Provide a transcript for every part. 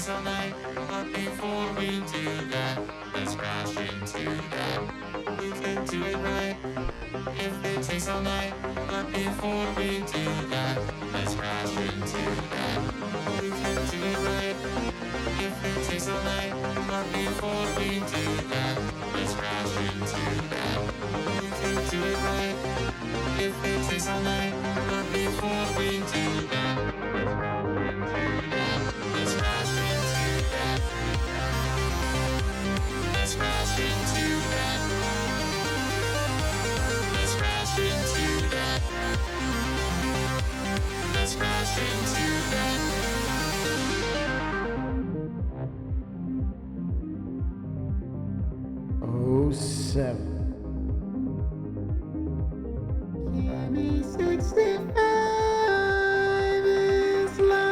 takes all night, but before we do that, let's crash into that. We can do it right. If it takes all night, but before we do that, let's crash into that. We can do it right. If it takes all night, but before we do that, let's crash into that. We can do it right. If it takes all night, but before we do that, let's crash into that. Let's crash into that. Let's crash into that. Let's crash into that. Oh, 07. Give me 65 is life.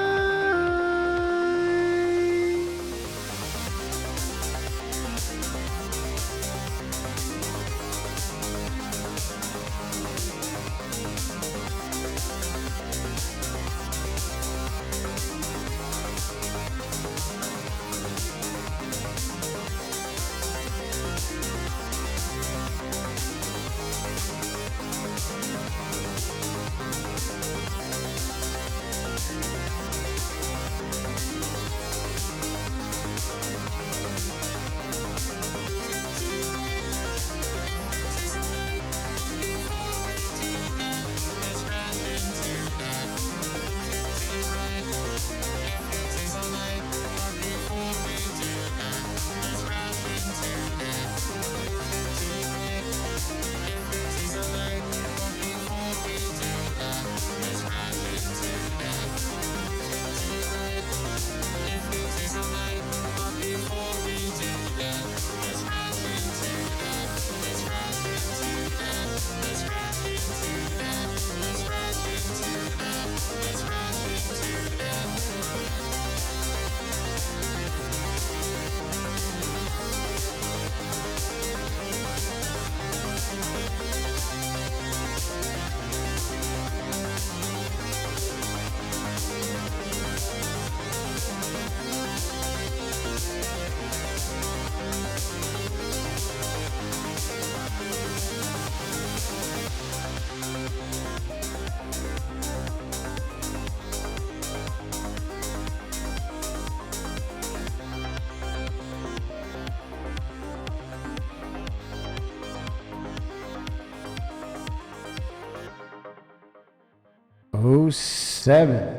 Oh, 07.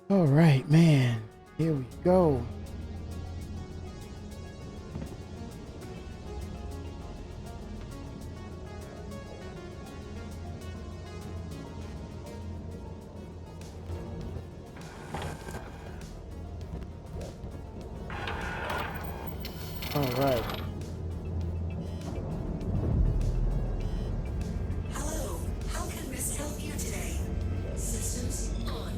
All right, man. Here we go. All right. Hello, how can Miss help you today? Systems on.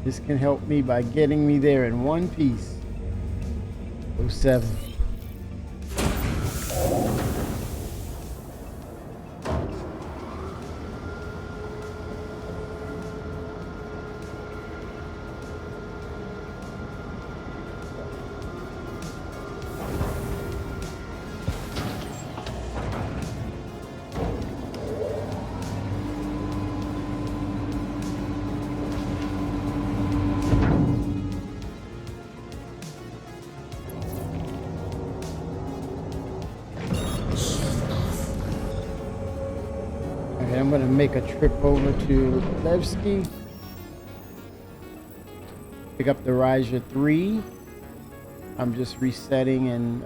This can help me by getting me there in one piece. 07. Okay, I'm gonna make a trip over to Levski. Pick up the Ryzer 3. I'm just resetting and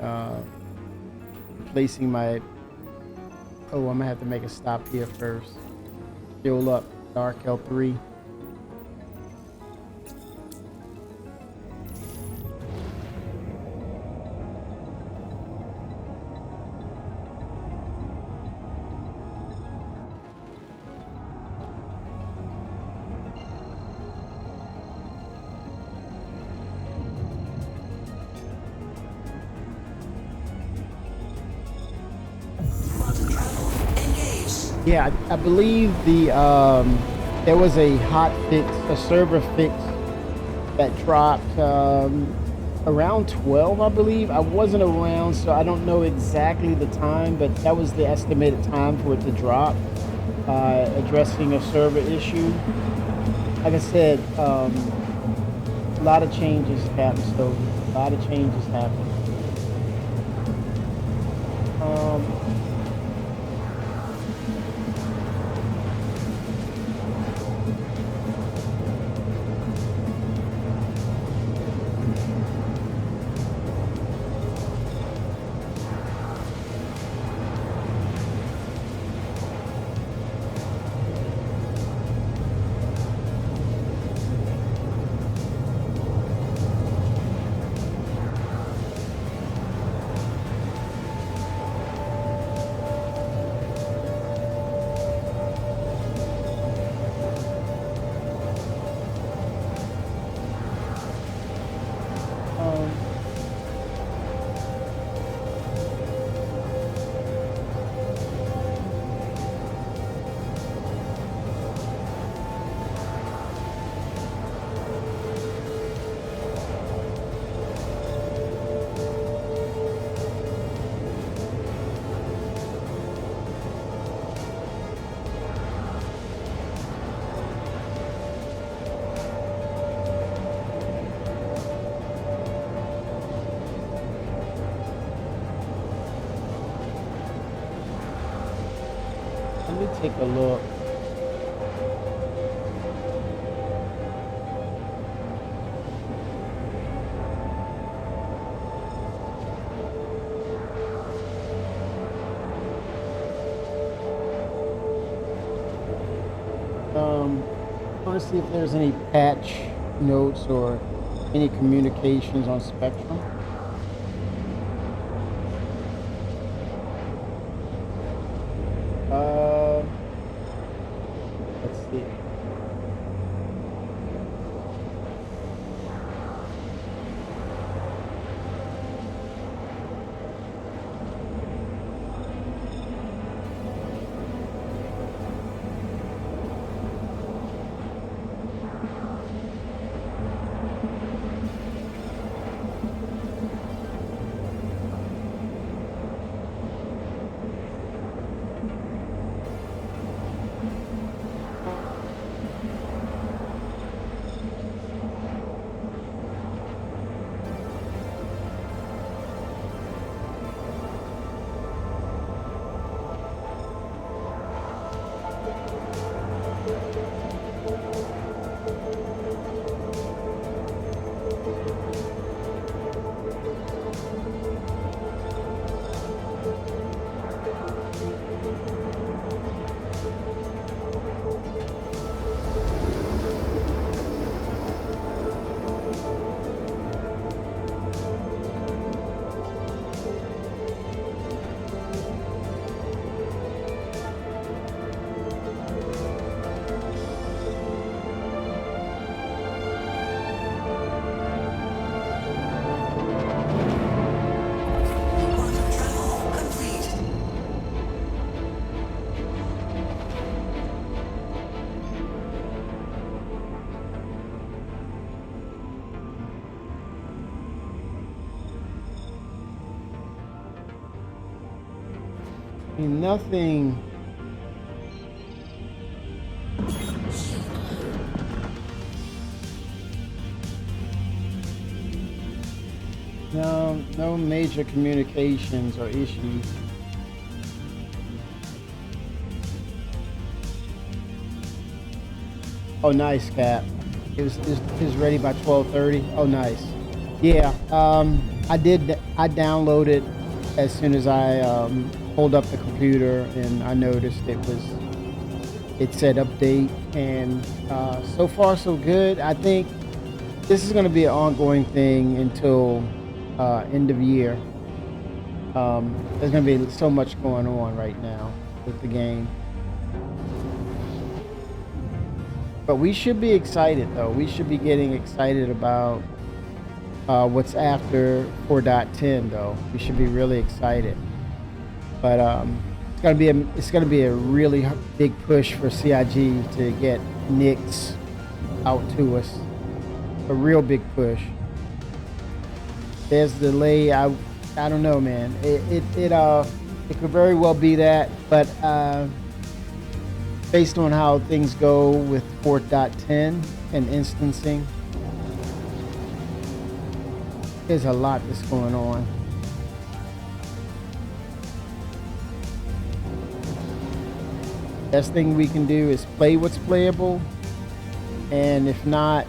replacing my... Oh, I'm gonna have to make a stop here first. Fuel up Dark L3. Yeah, I believe there was a hot fix, a server fix that dropped around 12, I believe. I wasn't around, so I don't know exactly the time, but that was the estimated time for it to drop, addressing a server issue. Like I said, a lot of changes happened, so a lot of changes happened. Um, um, Let me take a look. I want to see if there's any patch notes or any communications on Spectrum. Uh, let's see. Report of travel complete. I mean, nothing. No major communications or issues. Oh, nice, Cap. It was ready by 12:30. Oh, nice. Yeah. I downloaded as soon as I pulled up the computer, and I noticed it said update, and so far so good. I think this is going to be an ongoing thing until end of year. There's going to be so much going on right now with the game. But we should be excited, though. We should be getting excited about what's after 4.10, though. We should be really excited. But it's gonna be a really big push for CIG to get Knicks out to us. A real big push. There's delay. I don't know, man. It could very well be that, but based on how things go with 4.10 and instancing, there's a lot that's going on. Best thing we can do is play what's playable, and if not,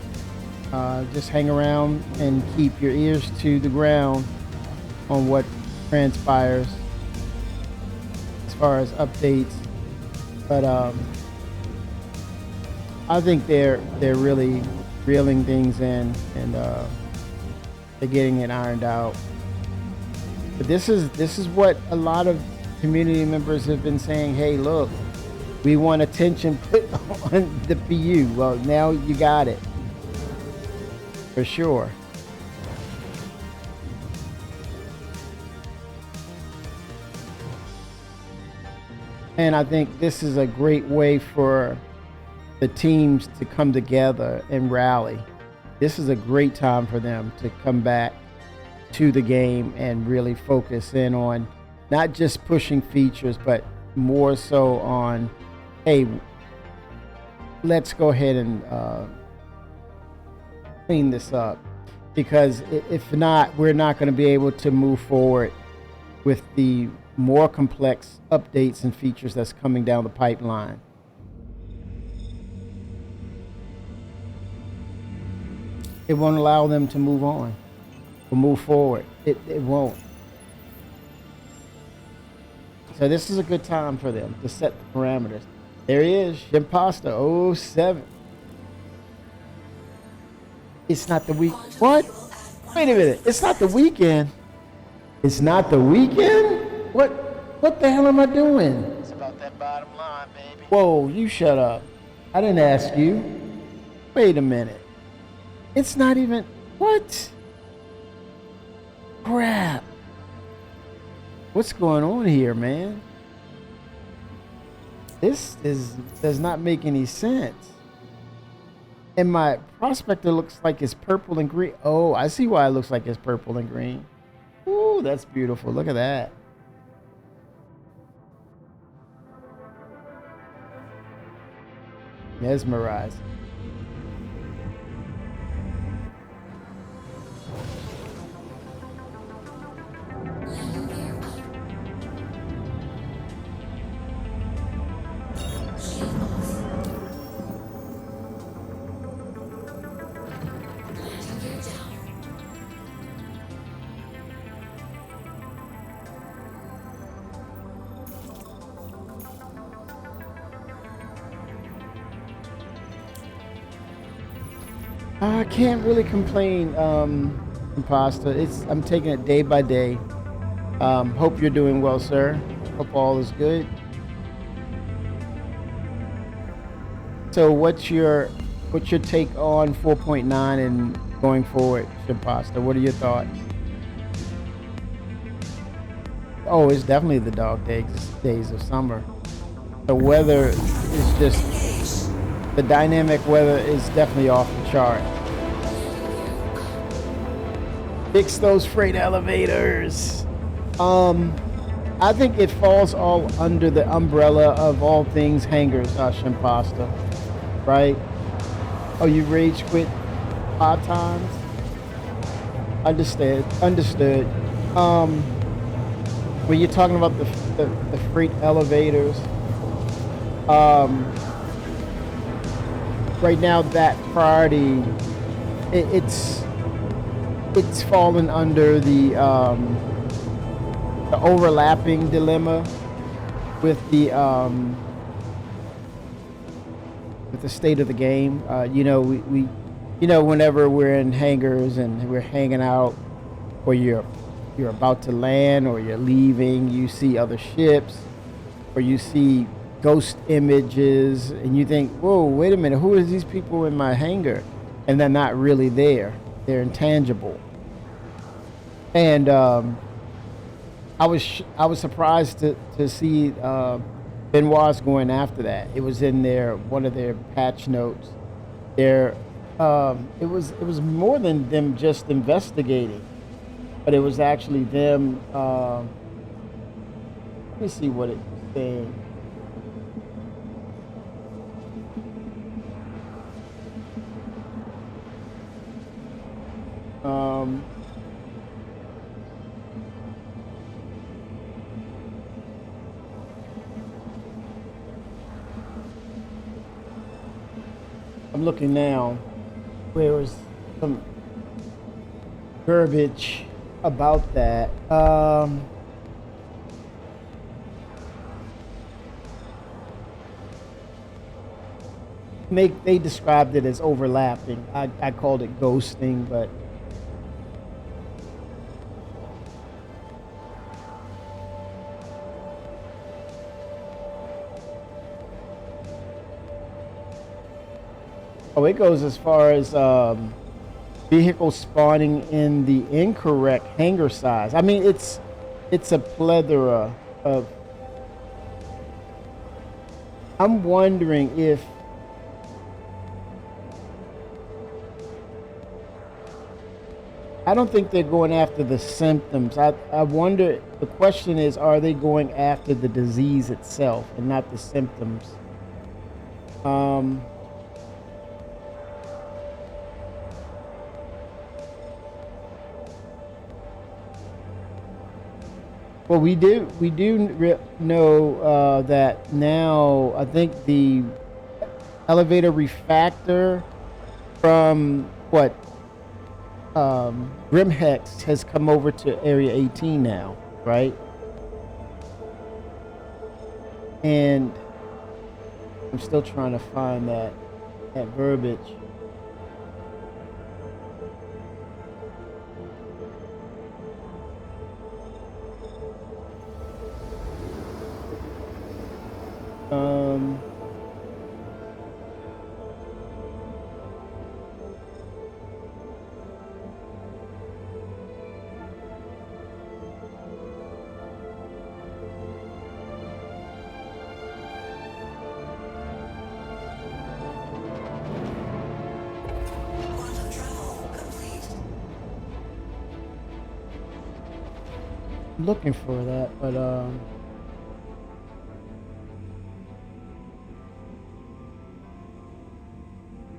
just hang around and keep your ears to the ground on what transpires as far as updates. But I think they're really reeling things in, and they're getting it ironed out. But this is what a lot of community members have been saying. Hey, look, we want attention put on the PU. Well, now you got it. For sure. And I think this is a great way for the teams to come together and rally. This is a great time for them to come back to the game and really focus in on not just pushing features, but more so on, hey, let's go ahead and clean this up, because if not, we're not going to be able to move forward with the more complex updates and features that's coming down the pipeline. It won't allow them to move on or move forward. It won't. So this is a good time for them to set the parameters. There he is, Shimpasta 07. It's not the week. What? Wait a minute. It's not the weekend. It's not the weekend? What the hell am I doing? It's about that bottom line, baby. Whoa, you shut up. I didn't ask you. Wait a minute. It's not even. What? Crap. What's going on here, man? This does not make any sense. And my prospector looks like it's purple and green. Oh, I see why it looks like it's purple and green. Ooh, that's beautiful. Look at that. Mesmerizing. I can't really complain, Imposter. I'm taking it day by day. Hope you're doing well, sir. Hope all is good. So what's your take on 4.9 and going forward, Imposter? What are your thoughts? Oh, it's definitely the dog days of summer. The weather is just, the dynamic weather is definitely off the chart. Fix those freight elevators. I think it falls all under the umbrella of all things hangars, Shimpasta, right? Oh, you rage quit 5 times? Understood. When you're talking about the freight elevators, right now that priority, it's fallen under the overlapping dilemma with the state of the game. We whenever we're in hangars and we're hanging out, or you're about to land or you're leaving, you see other ships or you see ghost images and you think, whoa, wait a minute, who are these people in my hangar? And they're not really there. They're intangible. And I was surprised to see Benoit's going after that. It was in their one of their patch notes. There, it was more than them just investigating, but it was actually them. Let me see what it was saying. Um, I'm looking now. Where was some verbiage about that? They described it as overlapping. I called it ghosting, but oh, it goes as far as vehicles spawning in the incorrect hangar size. I mean, it's a plethora of. I'm wondering if I don't think they're going after the symptoms. I wonder. The question is, are they going after the disease itself and not the symptoms? Um, Well, we do know that now. I think the elevator refactor from what Grimhex has come over to Area 18 now, right? And I'm still trying to find that verbiage. Um, Quantum travel complete. I'm looking for that, but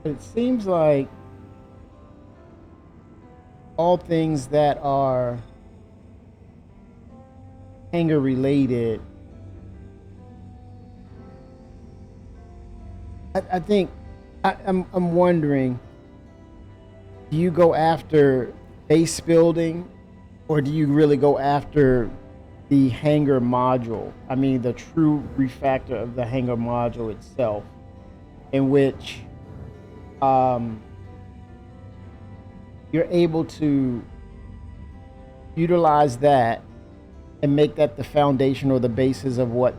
it seems like all things that are hangar related. I think I'm wondering, do you go after base building or do you really go after the hangar module? I mean, the true refactor of the hangar module itself, in which you're able to utilize that and make that the foundation or the basis of what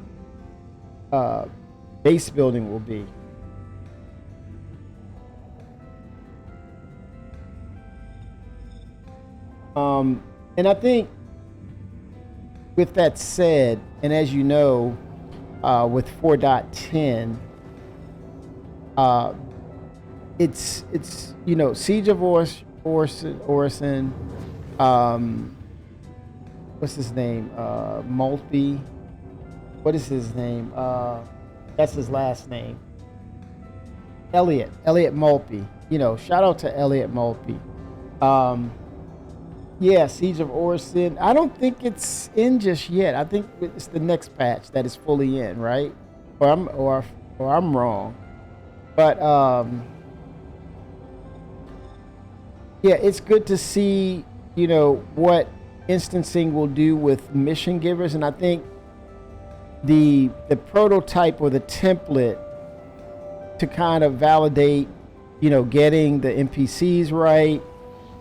base building will be. And I think with that said, and as you know, with 4.10, it's Siege of Orison, what's his name? Maltby. What is his name? That's his last name. Elliot Maltby. Shout out to Elliot Maltby. Yeah, Siege of Orison. I don't think it's in just yet. I think it's the next patch that is fully in, right? Or I'm wrong. But yeah, it's good to see, what instancing will do with mission givers, and I think the prototype or the template to kind of validate, getting the NPCs right,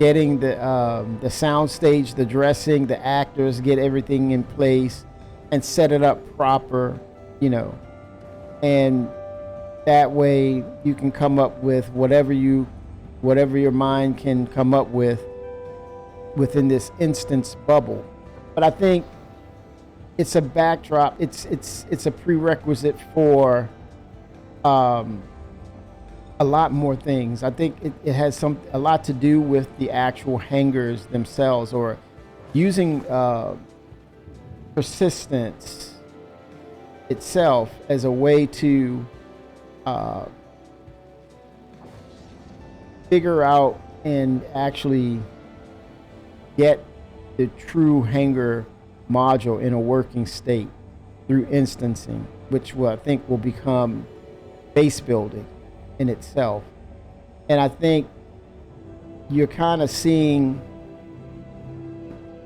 getting the sound stage, the dressing, the actors, get everything in place and set it up proper, and that way you can come up with whatever your mind can come up with within this instance bubble. But I think it's a backdrop. It's a prerequisite for a lot more things. I think it has a lot to do with the actual hangars themselves, or using persistence itself as a way to uh, figure out and actually get the true hanger module in a working state through instancing, which I think will become base building in itself. And I think you're kind of seeing,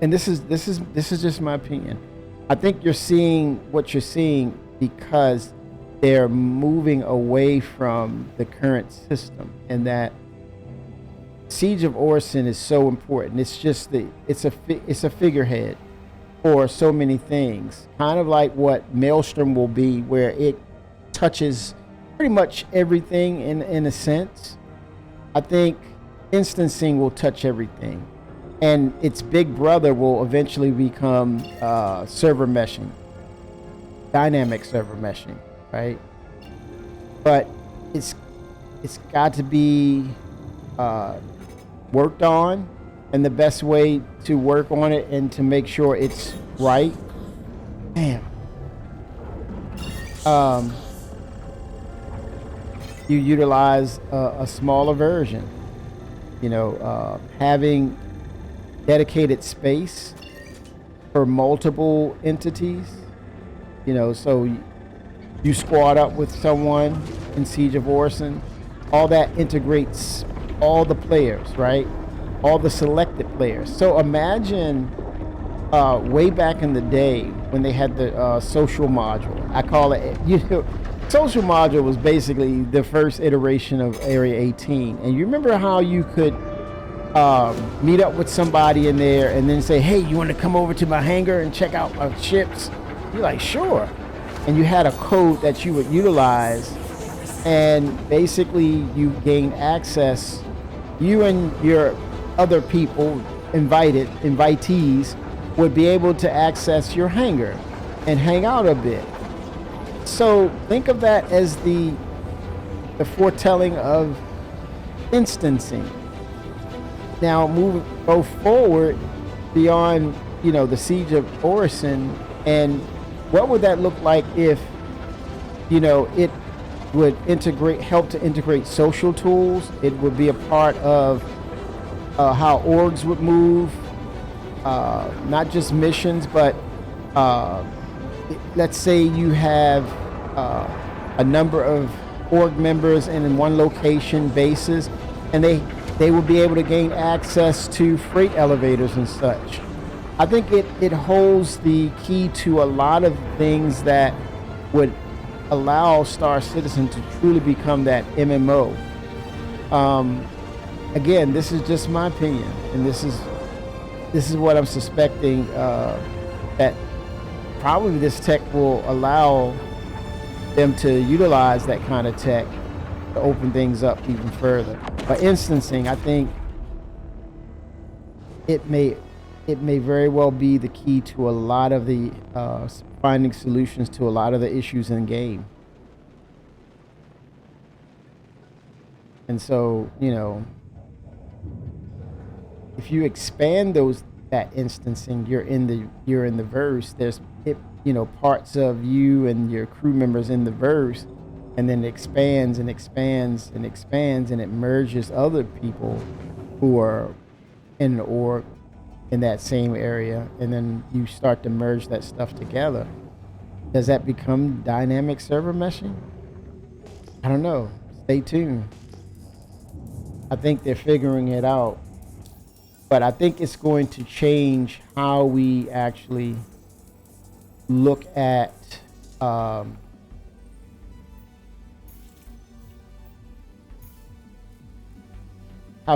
and this is just my opinion. I think you're seeing what you're seeing because they're moving away from the current system, and that Siege of Orison is so important. It's just it's a figurehead for so many things, kind of like what Maelstrom will be, where it touches pretty much everything in a sense. I think instancing will touch everything, and its big brother will eventually become server meshing, dynamic server meshing, right? But it's got to be worked on, and the best way to work on it and to make sure it's right, you utilize a smaller version. Having dedicated space for multiple entities. So you squad up with someone in Siege of Orison. All that integrates all the players, right? All the selected players. So imagine way back in the day when they had the social module. I call it, social module was basically the first iteration of Area 18. And you remember how you could meet up with somebody in there and then say, hey, you want to come over to my hangar and check out my ships? You're like, sure. And you had a code that you would utilize, and basically you gain access. You and your other people, invitees, would be able to access your hangar and hang out a bit. So think of that as the foretelling of instancing. Now go forward beyond, the Siege of Orison, and what would that look like if, it would help to integrate social tools. It would be a part of how orgs would move, not just missions, but let's say you have a number of org members in one location bases, and they will be able to gain access to freight elevators and such. I think it holds the key to a lot of things that would allow Star Citizen to truly become that MMO. Again, this is just my opinion, and this is what I'm suspecting, that probably this tech will allow them to utilize that kind of tech to open things up even further. By instancing, I think it may very well be the key to a lot of the finding solutions to a lot of the issues in game. And so, if you expand that instancing, you're in the verse. There's parts of you and your crew members in the verse, and then it expands and expands and expands, and it merges other people who are in an org in that same area, and then you start to merge that stuff together. Does that become dynamic server meshing? I don't know. Stay tuned. I think they're figuring it out, but I think it's going to change how we actually look at how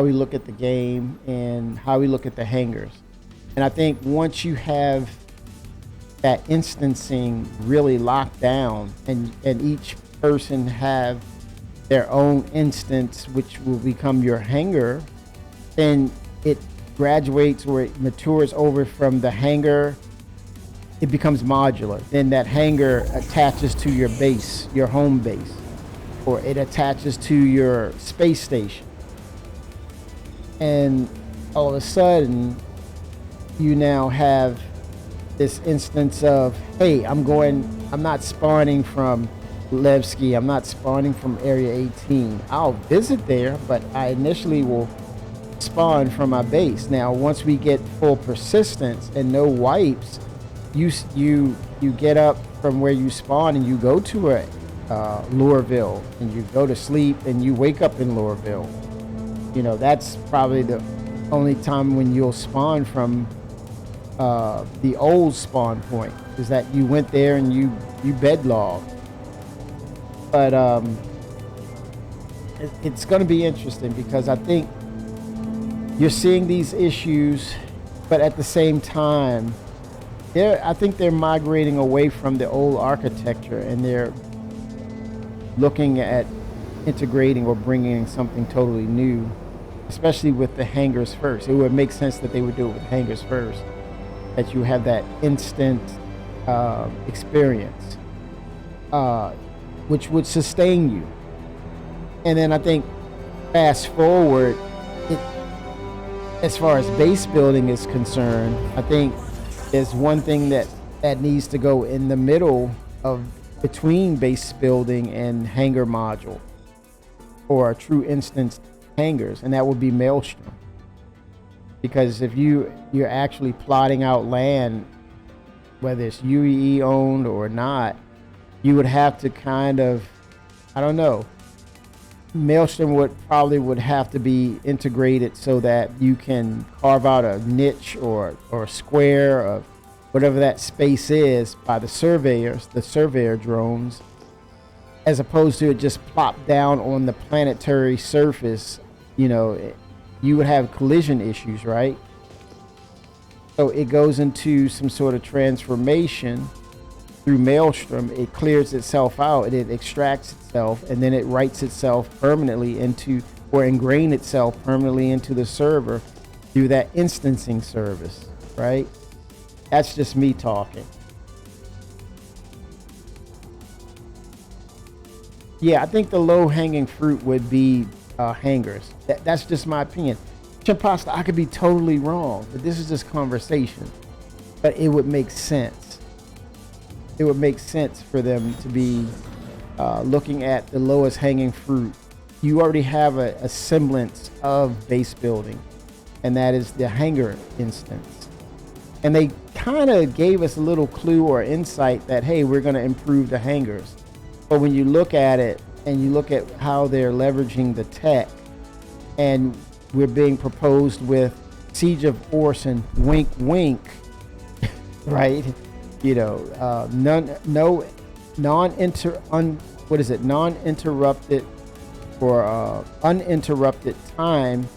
we look at the game and how we look at the hangars. And I think once you have that instancing really locked down, and each person have their own instance, which will become your hangar, then it graduates or it matures over from the hangar it becomes modular. Then that hangar attaches to your base, your home base, or it attaches to your space station. And all of a sudden, you now have this instance of, hey, I'm not spawning from Levski, I'm not spawning from Area 18. I'll visit there, but I initially will spawn from my base. Now, once we get full persistence and no wipes, you get up from where you spawn and you go to a Lureville, and you go to sleep and you wake up in Lureville. You know, that's probably the only time when you'll spawn from the old spawn point, is that you went there and you bed logged. But it's going to be interesting, because I think you're seeing these issues, but at the same time, I think they're migrating away from the old architecture, and they're looking at integrating or bringing something totally new, especially with the hangars first. It would make sense that they would do it with hangars first, that you have that instant experience, which would sustain you. And then I think fast forward, as far as base building is concerned, I think there's one thing that needs to go in the middle of between base building and hangar module, or a true instance hangars, and that would be Maelstrom. Because if you're actually plotting out land, whether it's UEE owned or not, you would have to kind of, I don't know, Maelstrom would have to be integrated so that you can carve out a niche or a square of whatever that space is by the surveyor drones, as opposed to it just plop down on the planetary surface. You know, you would have collision issues, right? So it goes into some sort of transformation through Maelstrom. It clears itself out, it extracts itself, and then it writes itself permanently into, or ingrain itself permanently into the server through that instancing service, right? That's just me talking. Yeah, I think the low-hanging fruit would be hangars. That's just my opinion. Chimpasta, I could be totally wrong, but this is just conversation. But it would make sense. It would make sense for them to be looking at the lowest hanging fruit. You already have a semblance of base building, and that is the hangar instance. And they kind of gave us a little clue or insight that, hey, we're going to improve the hangars. But when you look at it and you look at how they're leveraging the tech, and we're being proposed with Siege of Orson, wink, wink, right? You know, non-interrupted or uninterrupted time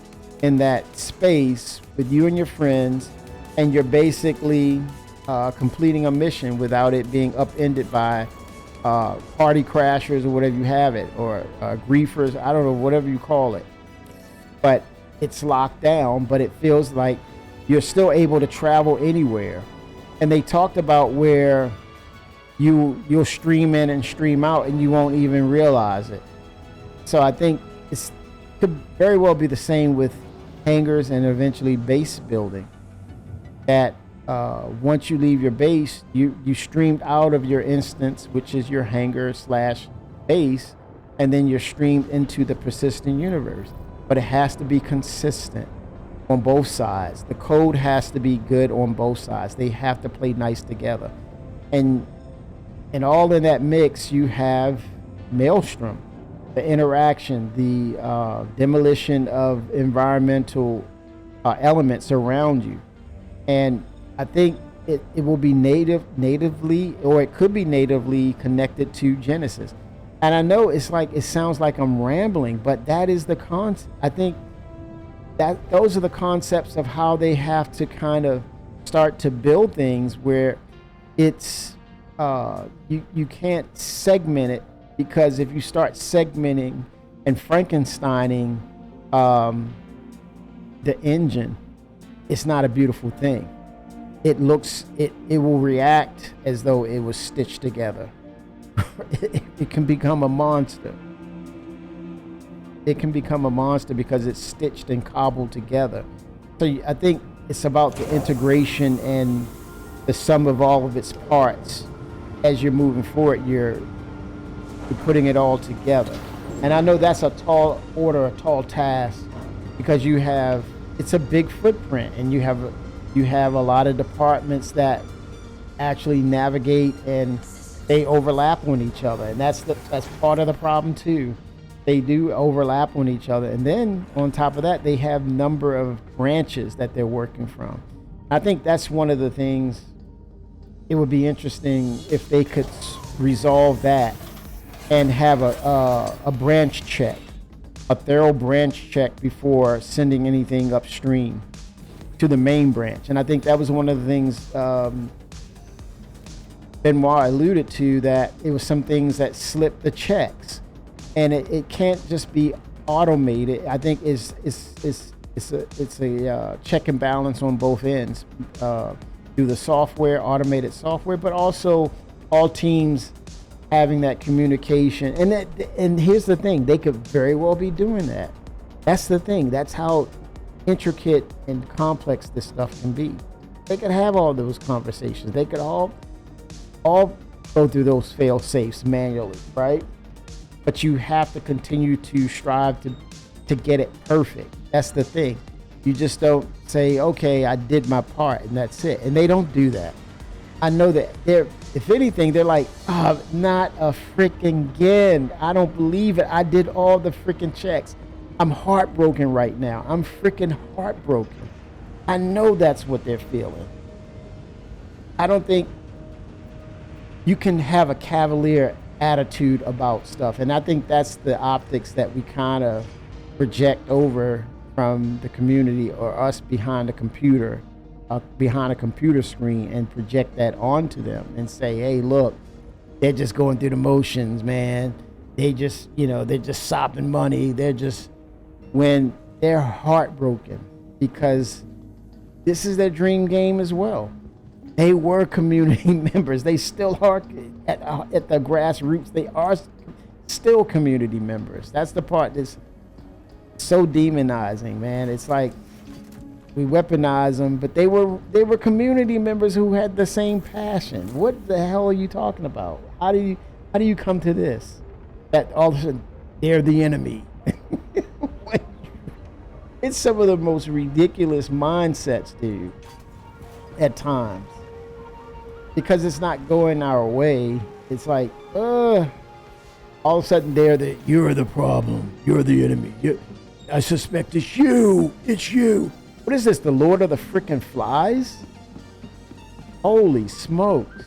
in that space with you and your friends, and you're basically completing a mission without it being upended by party crashers or whatever you have it, or griefers, I don't know, whatever you call it. But it's locked down, but it feels like you're still able to travel anywhere. And they talked about where you'll stream in and stream out and you won't even realize it. So I think it could very well be the same with hangars and eventually base building. That once you leave your base, you streamed out of your instance, which is your hangar / base, and then you're streamed into the persistent universe. But it has to be consistent on both sides. The code has to be good on both sides. They have to play nice together. And all in that mix, you have Maelstrom, the interaction, the demolition of environmental elements around you. And I think it will be natively, or it could be natively connected to Genesis. And I know it sounds like I'm rambling, but that is the concept. I think that those are the concepts of how they have to kind of start to build things where it's you can't segment it, because if you start segmenting and Frankensteining the engine, it's not a beautiful thing. it will react as though it was stitched together. It can become a monster. It can become a monster because it's stitched and cobbled together. So I think it's about the integration and the sum of all of its parts. As you're moving forward, you're putting it all together. And I know that's a tall order, a tall task, because it's a big footprint, and you have a lot of departments that actually navigate, and they overlap on each other, and that's part of the problem too. They do overlap on each other, and then on top of that, they have number of branches that they're working from. I think that's one of the things. It would be interesting if they could resolve that and have a branch check, a thorough branch check before sending anything upstream to the main branch. And I think that was one of the things Benoit alluded to, that it was some things that slipped the checks, and it can't just be automated. I think it's a check and balance on both ends through the software, automated software, but also all teams having that communication. And here's the thing, they could very well be doing that. That's the thing. That's how intricate and complex this stuff can be. They could have all those conversations. They could all go through those fail safes manually, right? But you have to continue to strive to get it perfect. That's the thing. You just don't say, okay, I did my part and that's it. And they don't do that. I know that if anything, they're like, oh, not a freaking again. I don't believe it. I did all the freaking checks. I'm heartbroken right now. I'm freaking heartbroken. I know that's what they're feeling. I don't think you can have a cavalier attitude about stuff. And I think that's the optics that we kind of project over from the community, or us behind a computer screen, and project that onto them and say, hey, look, they're just going through the motions, man. They're just sopping money. When they're heartbroken, because this is their dream game as well. They were community members. They still are at the grassroots. They are still community members. That's the part that's so demonizing, man. It's like we weaponize them, but they were community members who had the same passion. What the hell are you talking about? How do you come to this? That all of a sudden they're the enemy. It's some of the most ridiculous mindsets, dude, at times. Because it's not going our way. It's like, all of a sudden you're the problem. You're the enemy. I suspect it's you. It's you. What is this, the Lord of the frickin' Flies? Holy smokes.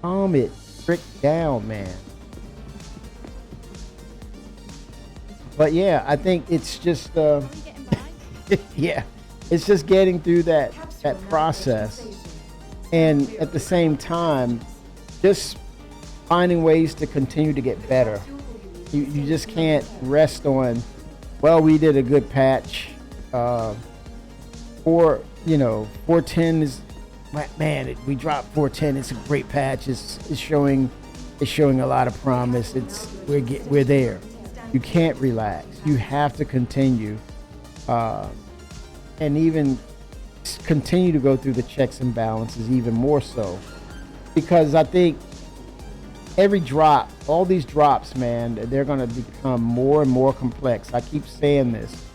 Calm it frick down, man. But yeah, I think it's just, yeah, it's just getting through that process. And at the same time, just finding ways to continue to get better. You just can't rest on, well, we did a good patch. 410 is, man, we dropped 410. It's a great patch. It's showing a lot of promise. We're there. You can't relax. You have to continue, and even continue to go through the checks and balances even more so, because I think every drop, all these drops, man, they're going to become more and more complex. I keep saying this.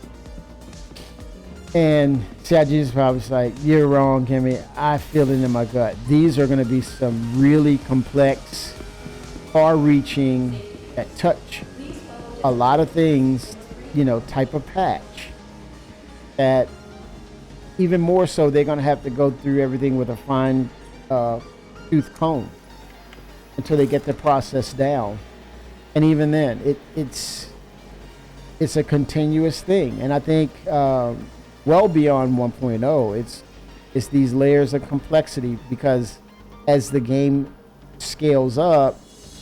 And CIG probably like, you're wrong, Kimmy. I feel it in my gut. These are going to be some really complex, far-reaching, that touch a lot of things, type of patch. That even more so, they're going to have to go through everything with a fine tooth comb until they get the process down. And even then, it's a continuous thing. And I think well beyond 1.0, it's these layers of complexity, because as the game scales up,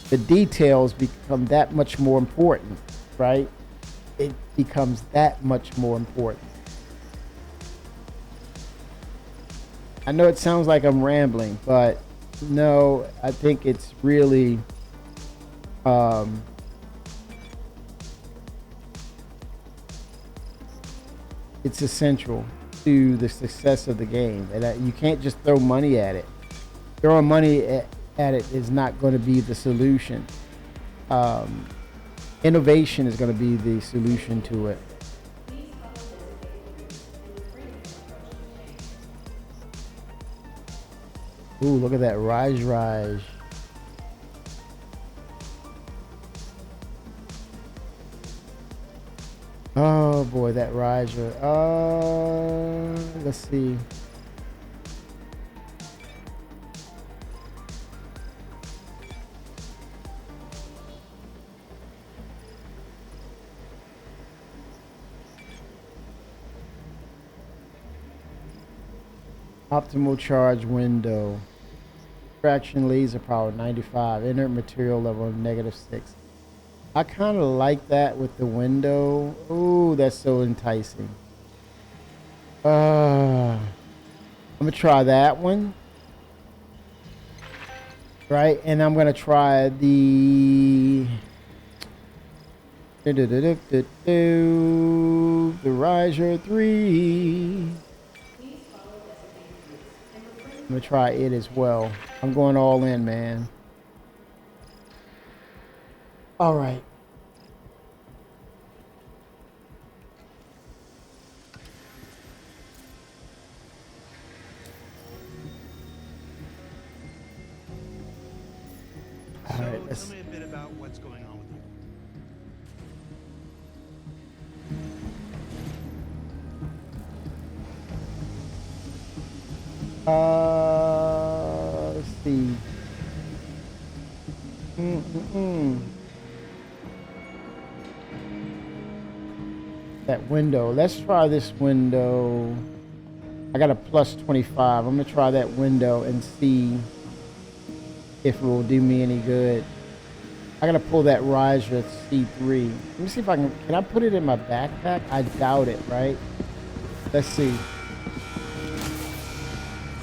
the details become that much more important, right? It becomes that much more important. I know it sounds like I'm rambling, but no, I think it's really it's essential to the success of the game, and you can't just throw money at it. Throwing money at it is not going to be the solution. Innovation is going to be the solution to it. Ooh, look at that Raj. Oh boy, that Raj. Let's see. Optimal charge window. Traction laser power 95. Inert material level -6. I kind of like that with the window. Ooh, that's so enticing. I'm gonna try that one. Right, and I'm gonna try the Riser 3. I'm gonna try it as well. I'm going all in, man. All right. So tell me a bit about what's going on with you. Let's see. That window. Let's try this window. I got a plus 25. I'm gonna try that window and see if it will do me any good. I gotta pull that Riser C3. Let me see if I can I put it in my backpack? I doubt it, right? Let's see.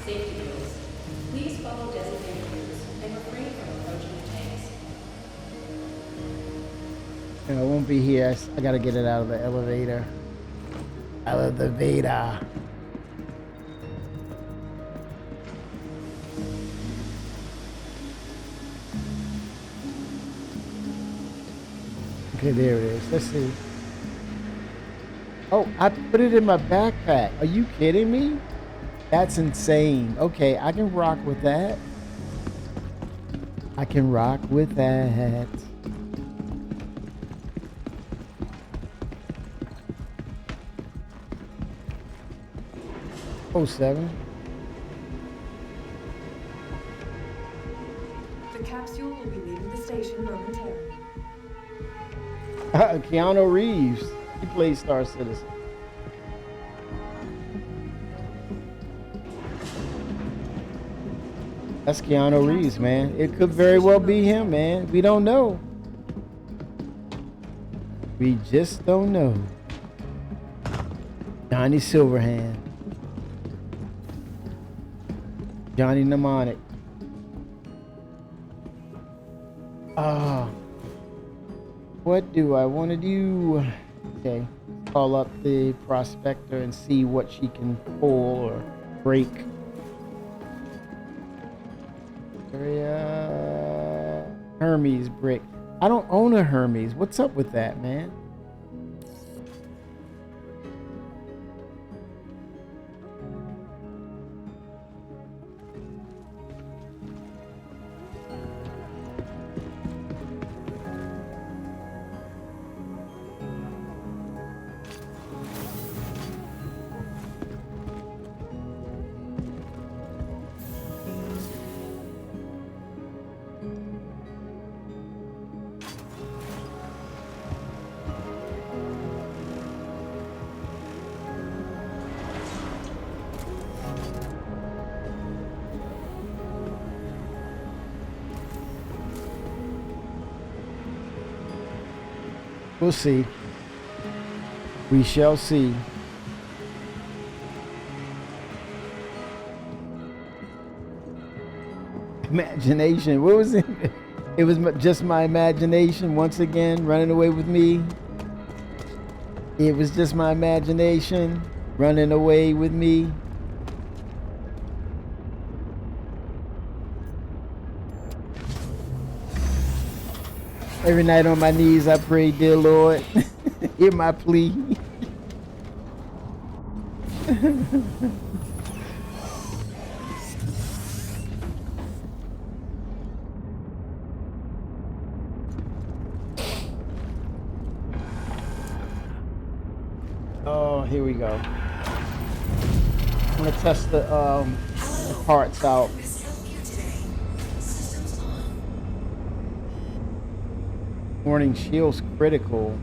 Safety rules. Please follow designated routes and refrain from approaching the tanks. You know, it won't be here. I gotta get it out of the elevator. Out of the Veda. Okay, there it is. Let's see. Oh, I put it in my backpack. Are you kidding me? That's insane. Okay, I can rock with that. I can rock with that. Oh, 07. The capsule will be leaving the station momentarily. Keanu Reeves. He plays Star Citizen. That's Keanu Reeves, man. It could very well be him, man. We don't know. We just don't know. Johnny Silverhand. Johnny Mnemonic. What do I want to do? Okay, call up the prospector and see what she can pull or break. Hermes brick. I don't own a Hermes. What's up with that, man? We'll see. We shall see. Imagination. What was it? It was just my imagination once again running away with me. It was just my imagination running away with me. Every night on my knees I pray, dear Lord, hear my plea. Oh, here we go. I'm gonna test the parts out. Warning, shields critical.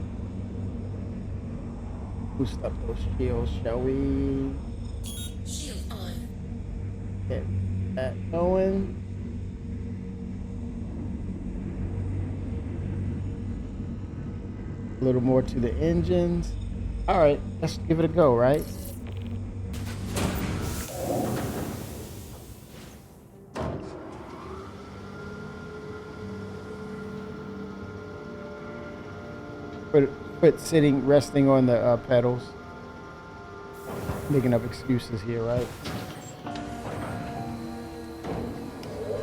Boost up those shields, shall we? Shield on. Get that going. A little more to the engines. All right, let's give it a go, right? Quit sitting, resting on the pedals. Making up excuses here, right?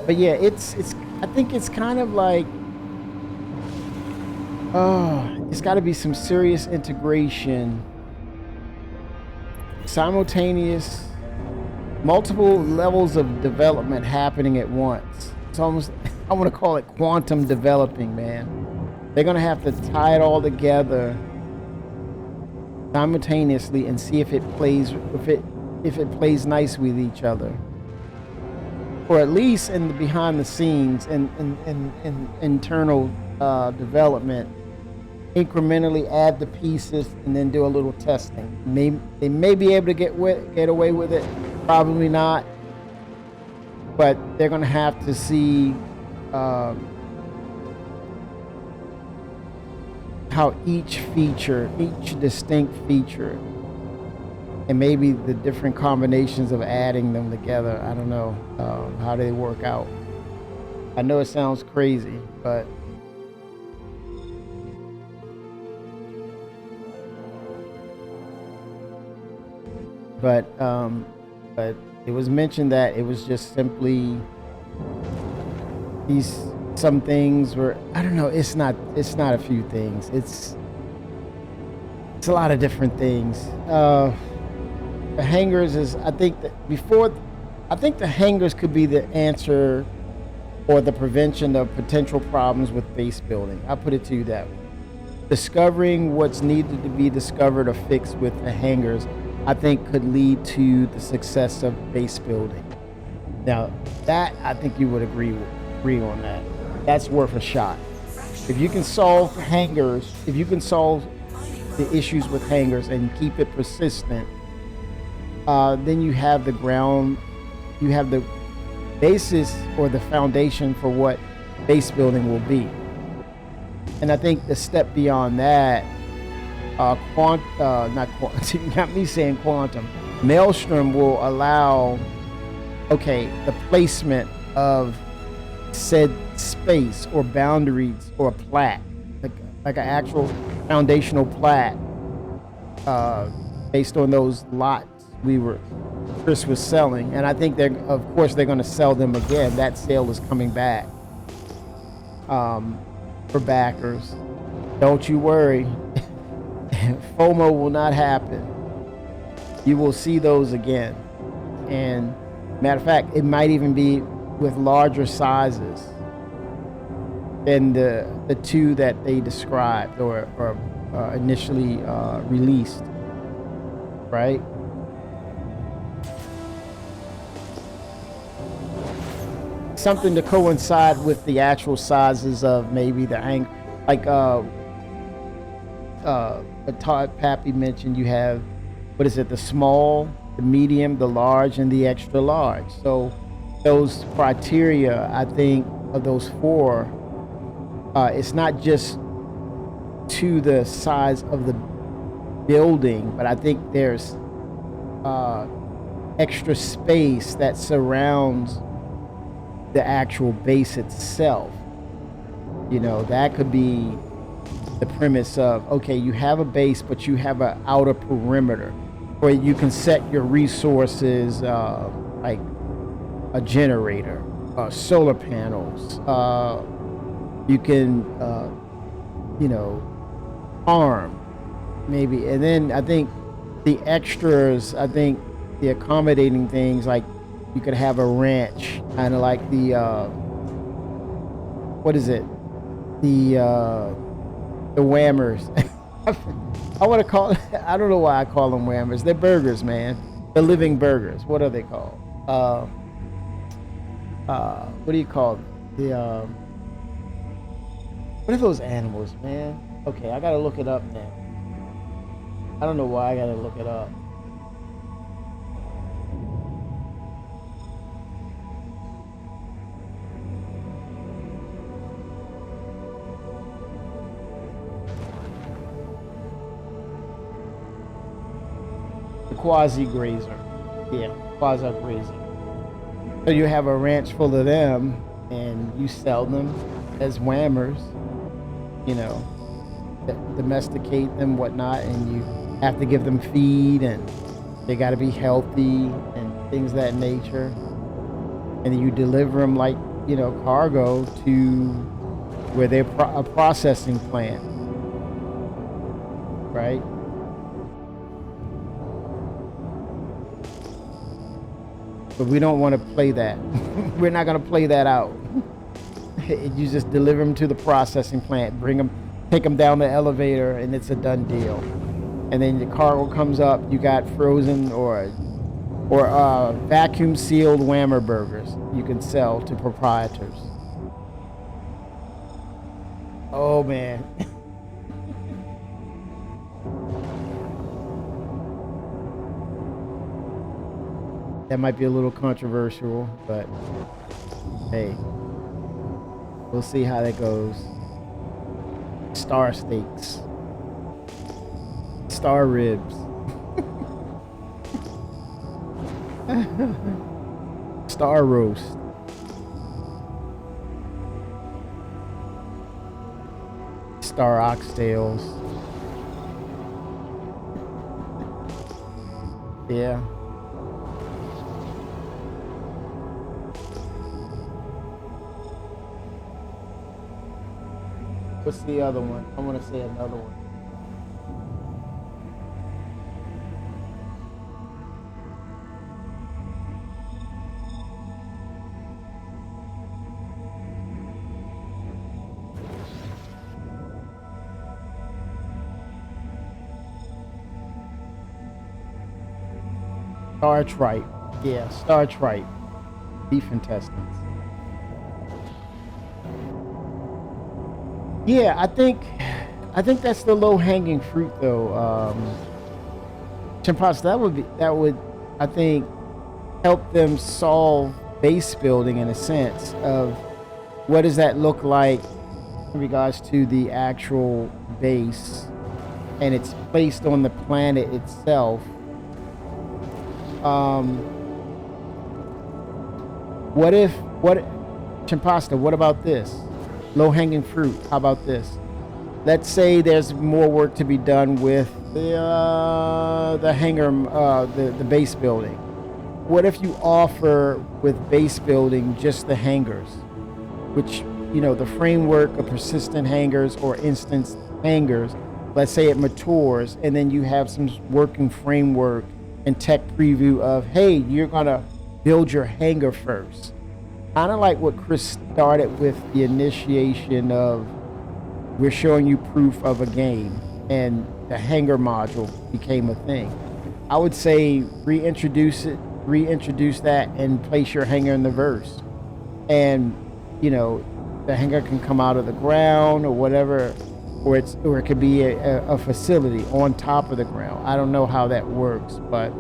But yeah, it's. I think it's kind of like. It's got to be some serious integration. Simultaneous, multiple levels of development happening at once. It's almost, I want to call it quantum developing, man. They're going to have to tie it all together simultaneously and see if it plays, if it plays nice with each other. Or at least in the behind the scenes and internal development, incrementally add the pieces and then do a little testing. They may be able to get away with it, probably not. But they're going to have to see how each distinct feature, and maybe the different combinations of adding them together. I don't know how they work out. I know it sounds crazy, but but it was mentioned that it was just simply some things were, I don't know, it's not a few things. It's a lot of different things. The hangars is, I think the hangars could be the answer or the prevention of potential problems with base building. I'll put it to you that way. Discovering what's needed to be discovered or fixed with the hangars, I think, could lead to the success of base building. Now, that I think you would agree on that. That's worth a shot. If you can solve hangars, if you can solve the issues with hangars and keep it persistent, then you have the basis or the foundation for what base building will be. And I think the step beyond that, not quantum, you got me saying quantum. Maelstrom will allow, the placement of said space or boundaries or a plat, like an actual foundational plat, based on those lots Chris was selling. And I think they're going to sell them again. That sale is coming back for backers. Don't you worry. FOMO will not happen. You will see those again. And matter of fact, it might even be with larger sizes than the two that they described or initially released, right? Something to coincide with the actual sizes of maybe the Todd Pappy mentioned. You have, the small, the medium, the large, and the extra large. So those criteria, I think, of those four, it's not just to the size of the building, but I think there's extra space that surrounds the actual base itself. You know, that could be the premise of, okay, you have a base, but you have an outer perimeter where you can set your resources, like a generator, solar panels. You can, you know, farm maybe. And then I think the extras, I think the accommodating things, like you could have a ranch, kind of like the, what is it? The whammers. I want to call it, I don't know why I call them whammers. They're burgers, man. They're living burgers. What are they called? What do you call them? The, what are those animals, man? Okay, I gotta look it up now. I don't know why I gotta look it up. The quasi-grazer. Yeah, quasi-grazer. So you have a ranch full of them, and you sell them as whammers, you know, domesticate them, whatnot, and you have to give them feed, and they got to be healthy and things of that nature. And then you deliver them like, you know, cargo to where they're a processing plant, right? But we don't want to play that. We're not going to play that out. You just deliver them to the processing plant, bring them, take them down the elevator, and it's a done deal. And then the cargo comes up, you got frozen or vacuum sealed whammer burgers you can sell to proprietors. Oh man. That might be a little controversial, but hey, we'll see how that goes. Star steaks. Star ribs. Star roast. Star oxtails. Yeah. What's the other one? I want to say another one. Star tripe. Yeah, star tripe. Beef intestines. Yeah, I think that's the low-hanging fruit, though. Chimpass, that would I think help them solve base building in a sense of what does that look like in regards to the actual base, and it's placed on the planet itself. What Chimpasta, what about this? Low-hanging fruit. How about this? Let's say there's more work to be done with the hangar, the base building. What if you offer with base building just the hangars, which, you know, the framework of persistent hangars or instance hangars, let's say it matures, and then you have some working framework and tech preview of, hey, you're gonna build your hangar first. Kind of like what Chris started with, the initiation of, we're showing you proof of a game, and the hangar module became a thing. I would say reintroduce that and place your hangar in the verse. And, you know, the hangar can come out of the ground or whatever, or it could be a facility on top of the ground. I don't know how that works, but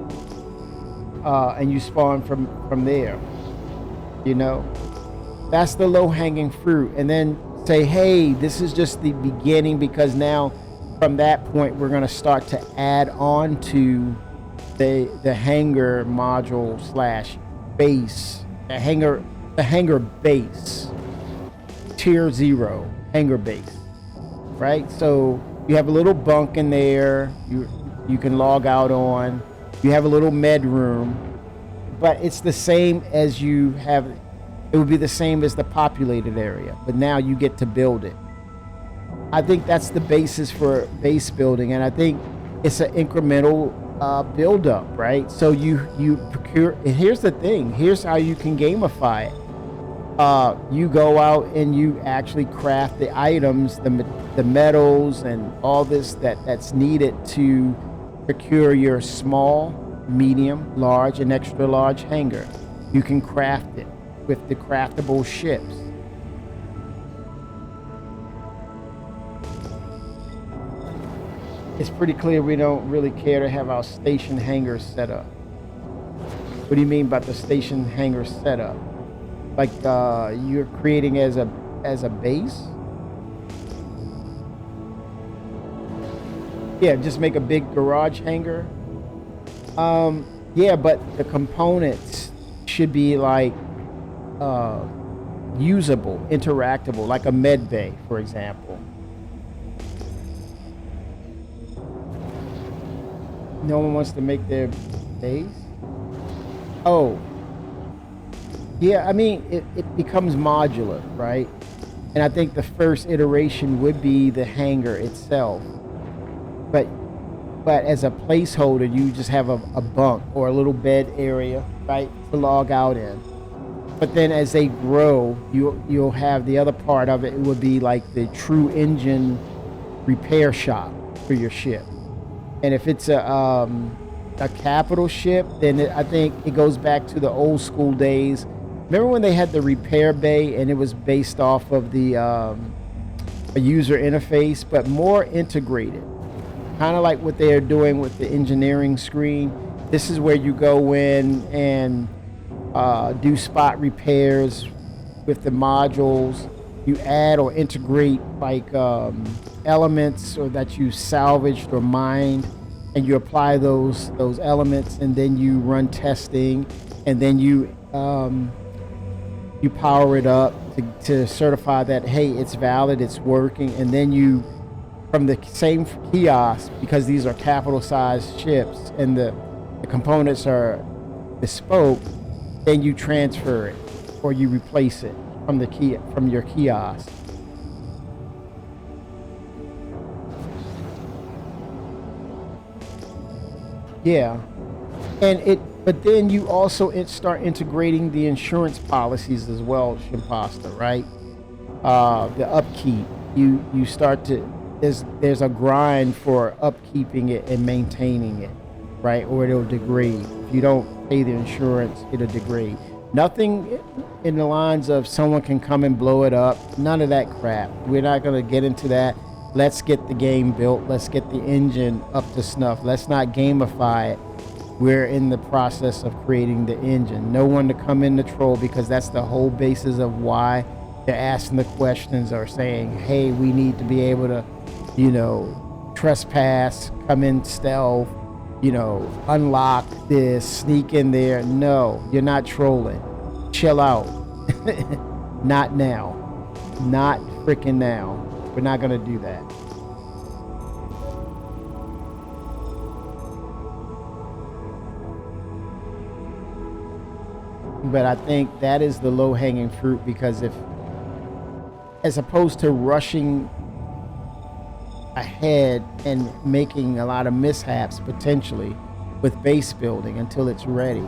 and you spawn from there. You know, that's the low-hanging fruit. And then say, hey, this is just the beginning, because now from that point we're going to start to add on to the hangar module / base. The hangar the hangar base, tier 0 hangar base, right? So you have a little bunk in there. You can log out on. You have a little med room, but it's the same as you have. It would be the same as the populated area, but now you get to build it. I think that's the basis for base building, and I think it's an incremental build up, right? So you procure. And here's the thing. Here's how you can gamify it. You go out and you actually craft the items, the metals, and all this that's needed to procure your small, medium, large, and extra large hangar. You can craft it with the craftable ships. It's pretty clear we don't really care to have our station hangars set up. What do you mean by the station hangar setup? Like you're creating as a base? Yeah, just make a big garage hangar. Yeah, but the components should be like usable, interactable, like a med bay, for example. No one wants to make their base? Oh. Yeah, I mean, it becomes modular, right? And I think the first iteration would be the hangar itself. But as a placeholder, you just have a bunk or a little bed area, right, to log out in. But then as they grow, you'll have the other part of it. It would be like the true engine repair shop for your ship. And if it's a capital ship, then I think it goes back to the old school days. Remember when they had the repair bay and it was based off of the a user interface, but more integrated, kind of like what they are doing with the engineering screen. This is where you go in and do spot repairs with the modules. You add or integrate like elements or that you salvaged or mined, and you apply those elements, and then you run testing, and then you power it up to certify that, hey, it's valid, it's working, and then you, from the same kiosk, because these are capital sized ships and the components are bespoke, then you transfer it or you replace it from your kiosk. Yeah, but then you also start integrating the insurance policies as well, Shimpasta, right? The upkeep. You start to there's a grind for upkeeping it and maintaining it, right? Or it'll degrade. If you don't pay the insurance, it'll degrade. Nothing in the lines of someone can come and blow it up. None of that crap. We're not going to get into that. Let's get the game built. Let's get the engine up to snuff. Let's not gamify it. We're in the process of creating the engine. No one to come in to troll, because that's the whole basis of why they're asking the questions or saying, hey, we need to be able to, trespass, come in stealth, unlock this, sneak in there. No, you're not trolling. Chill out. Not now. Not freaking now. We're not going to do that. But I think that is the low-hanging fruit, because as opposed to rushing ahead and making a lot of mishaps potentially with base building until it's ready.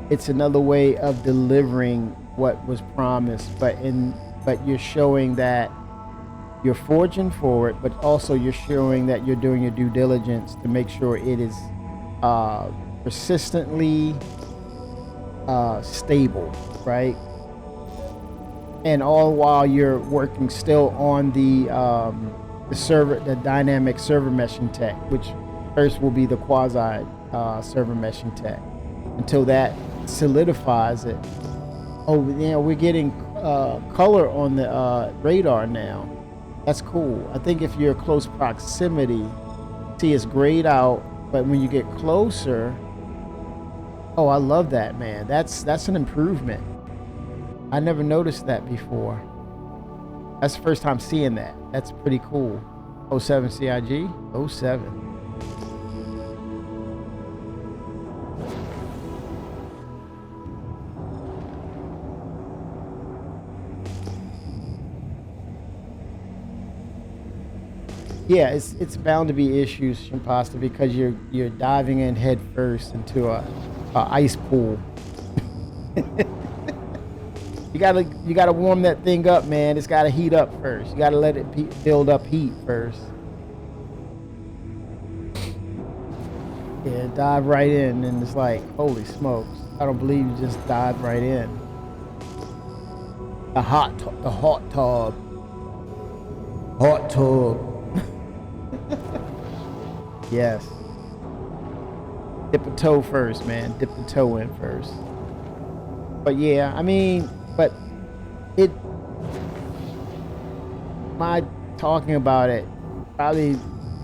It's another way of delivering what was promised, but you're showing that you're forging forward, but also you're showing that you're doing your due diligence to make sure it is persistently stable, right? And all while you're working still on the dynamic server meshing tech, which first will be the quasi server meshing tech, until that solidifies it. Oh, we're getting color on the radar now. That's cool. I think if you're close proximity, see it's grayed out, but when you get closer, oh, I love that, man. That's an improvement. I never noticed that before. That's the first time seeing that. That's pretty cool. '07 CIG? '07. Yeah, it's bound to be issues, Shimpasta, because you're diving in head first into a ice pool. You gotta warm that thing up, man. It's gotta heat up first. You gotta let it build up heat first. Yeah, dive right in, and it's like, holy smokes! I don't believe you just dived right in. The hot tub. Hot tub. Yes. Dip a toe first, man. Dip the toe in first. But yeah, I mean, but it, my talking about it probably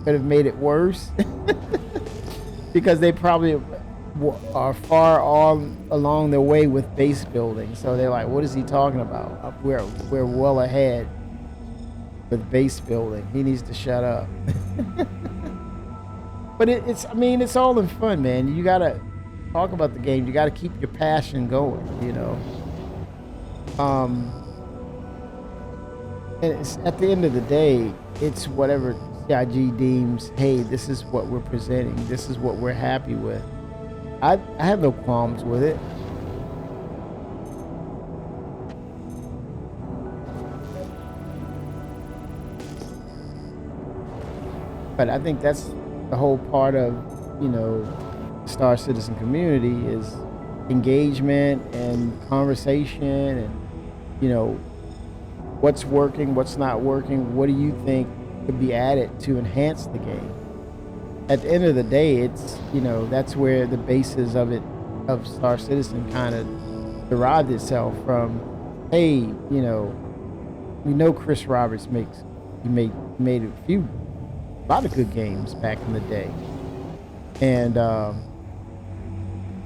could have made it worse because they probably are far on along their way with base building. So they're like, what is he talking about? We're well ahead with base building. He needs to shut up. But I mean, it's all in fun, man. You gotta talk about the game. You gotta keep your passion going, you know. And it's, at the end of the day, it's whatever CIG deems, hey, this is what we're presenting. This is what we're happy with. I have no qualms with it. But I think that's the whole part of, you know, Star Citizen community is engagement and conversation and, you know, what's working, what's not working, what do you think could be added to enhance the game. At the end of the day, it's, you know, that's where the basis of Star Citizen kind of derived itself from. Hey, you know Chris Roberts made a lot of good games back in the day, and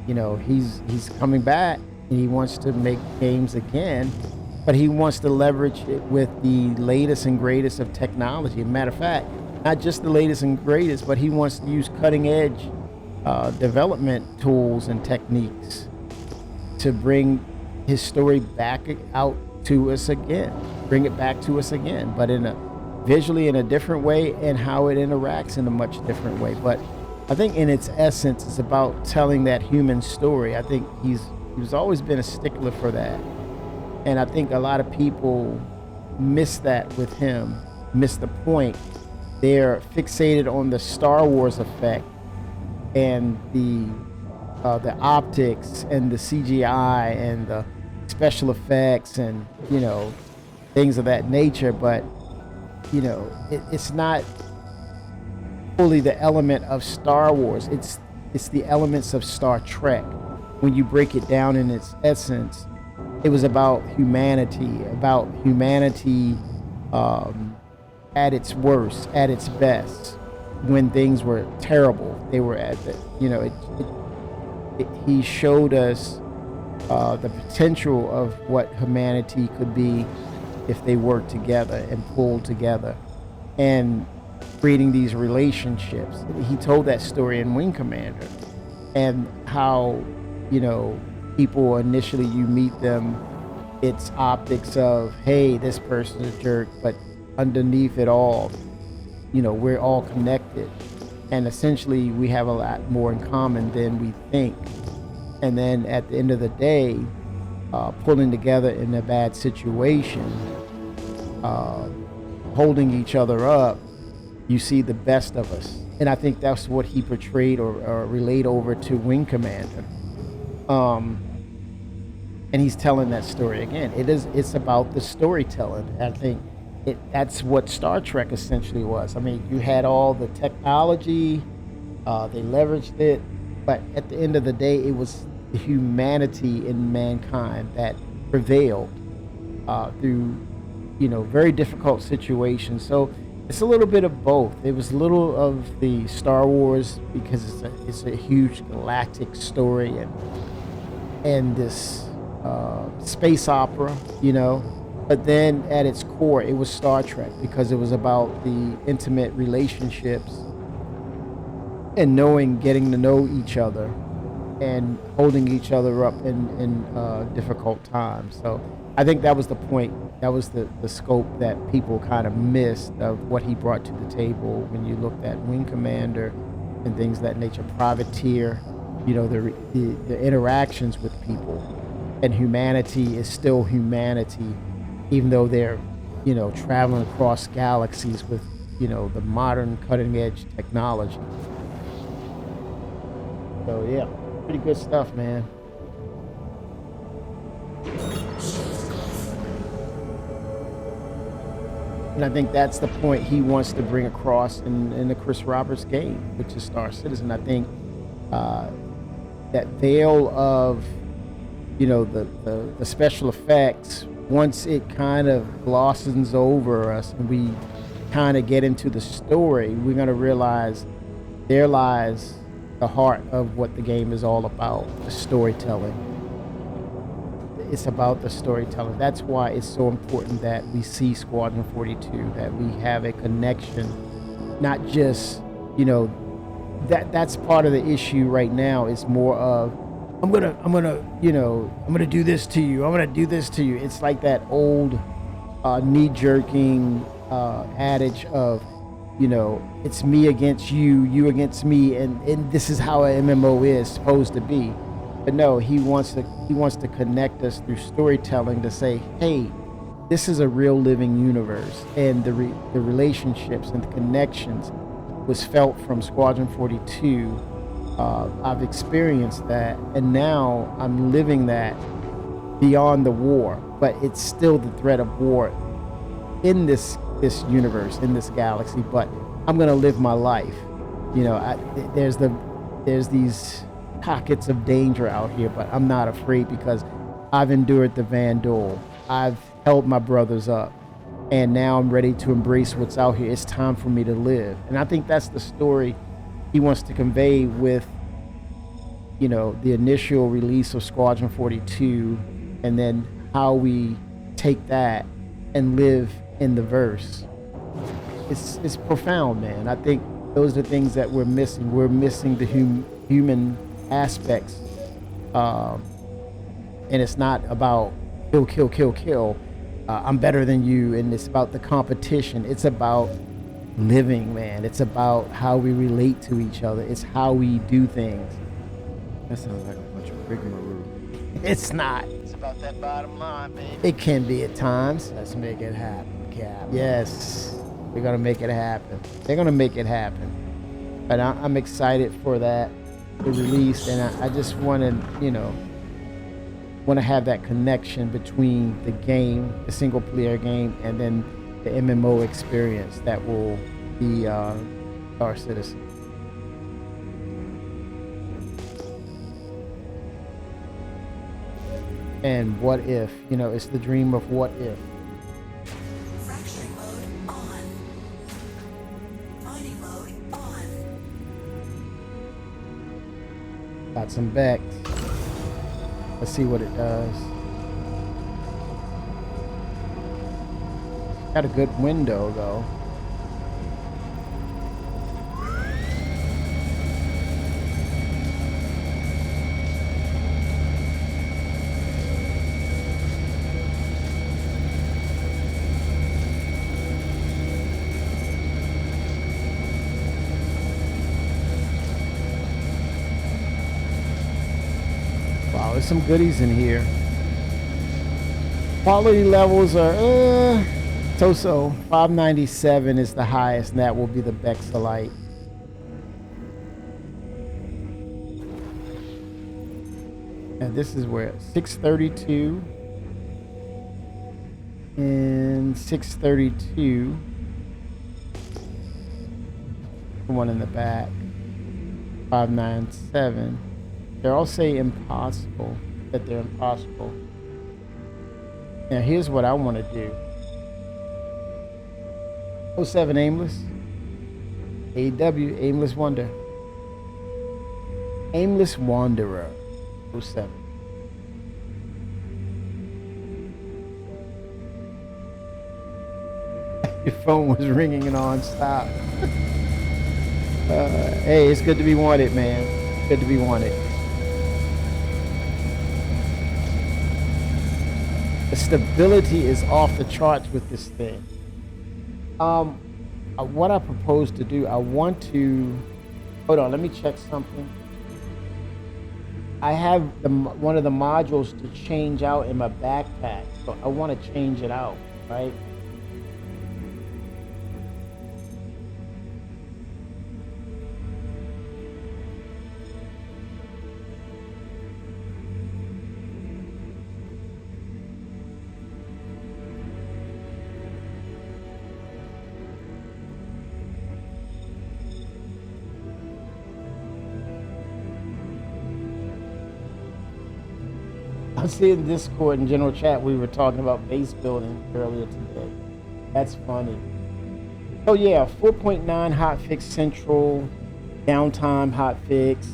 you know, he's coming back and he wants to make games again, but he wants to leverage it with the latest and greatest of technology. Matter of fact, not just the latest and greatest, but he wants to use cutting edge development tools and techniques to bring his story back out to us again, bring it back to us again, but visually in a different way, and how it interacts in a much different way. But I think in its essence, it's about telling that human story. I think he's always been a stickler for that. And I think a lot of people miss that with him, miss the point. They're fixated on the Star Wars effect and the optics and the CGI and the special effects and, you know, things of that nature. But you know, it's not fully the element of Star Wars. It's the elements of Star Trek. When you break it down in its essence, it was about humanity at its worst, at its best, when things were terrible. They were at the, you know, he showed us the potential of what humanity could be if they work together and pull together and creating these relationships. He told that story in Wing Commander, and how, you know, people initially, you meet them, it's optics of, hey, this person's a jerk, but underneath it all, you know, we're all connected, and essentially we have a lot more in common than we think. And then at the end of the day, pulling together in a bad situation, holding each other up, you see the best of us. And I think that's what he portrayed or relayed over to Wing Commander. And he's telling that story again. It's about the storytelling. I think that's what Star Trek essentially was. I mean, you had all the technology, they leveraged it, but at the end of the day, it was the humanity in mankind that prevailed through, you know, very difficult situations. So It's a little bit of both. It was a little of the Star Wars because it's a huge galactic story and this space opera, you know. But then at its core, it was Star Trek because it was about the intimate relationships and knowing, getting to know each other and holding each other up in difficult times. So I think that was the point. That was the scope that people kind of missed of what he brought to the table when you looked at Wing Commander and things of that nature, Privateer, you know, the interactions with people. And humanity is still humanity, even though they're, you know, traveling across galaxies with, you know, the modern cutting edge technology. So yeah, pretty good stuff, man. And I think that's the point he wants to bring across in the Chris Roberts game, which is Star Citizen. I think that veil of, you know, the special effects, once it kind of glosses over us and we kind of get into the story, we're going to realize there lies the heart of what the game is all about, the storytelling. It's about the storytelling. That's why it's so important that we see Squadron 42, that we have a connection, not just, you know, that's part of the issue right now. Is more of, I'm gonna do this to you. I'm gonna do this to you. It's like that old knee-jerking adage of, you know, it's me against you, you against me, and this is how an MMO is supposed to be. But no, he wants to connect us through storytelling to say, hey, this is a real living universe, and the relationships and the connections was felt from Squadron 42. I've experienced that, and now I'm living that beyond the war, but it's still the threat of war in this universe, in this galaxy. But I'm gonna live my life. You know, there's these pockets of danger out here, but I'm not afraid because I've endured the Vandal. I've held my brothers up, and now I'm ready to embrace what's out here. It's time for me to live. And I think that's the story he wants to convey with, you know, the initial release of Squadron 42, and then how we take that and live in the verse. It's profound, man. I think those are the things that we're missing. We're missing the human aspects, and it's not about kill. I'm better than you, and it's about the competition. It's about living, man. It's about how we relate to each other. It's how we do things. That sounds like a bunch of rigmarole. It's not. It's about that bottom line, baby. It can be at times. Let's make it happen, Cap. Yes, we're gonna make it happen. They're gonna make it happen. But I'm excited for that, the release, and I just want to, you know, want to have that connection between the game, the single player game, and then the MMO experience that will be Star Citizen. And what if, you know, it's the dream of what if. Fracturing mode on. Mining mode on. Got some Bex. Let's see what it does. Got a good window though. Wow, there's some goodies in here. Quality levels are so 597 is the highest, and that will be the Bexalite. And this is where 632 and 632. The one in the back. 597. They all say impossible, that they're impossible. Now here's what I want to do. 07 Aimless. AW, Aimless Wonder. Aimless Wanderer. 07. Your phone was ringing non-stop. Hey, it's good to be wanted, man. Good to be wanted. The stability is off the charts with this thing. What I propose to do, I want to, hold on, let me check something. I have one of the modules to change out in my backpack, so I want to change it out, right? I see in Discord and general chat we were talking about base building earlier today. That's funny. Oh yeah, 4.9 hotfix central, downtime hotfix,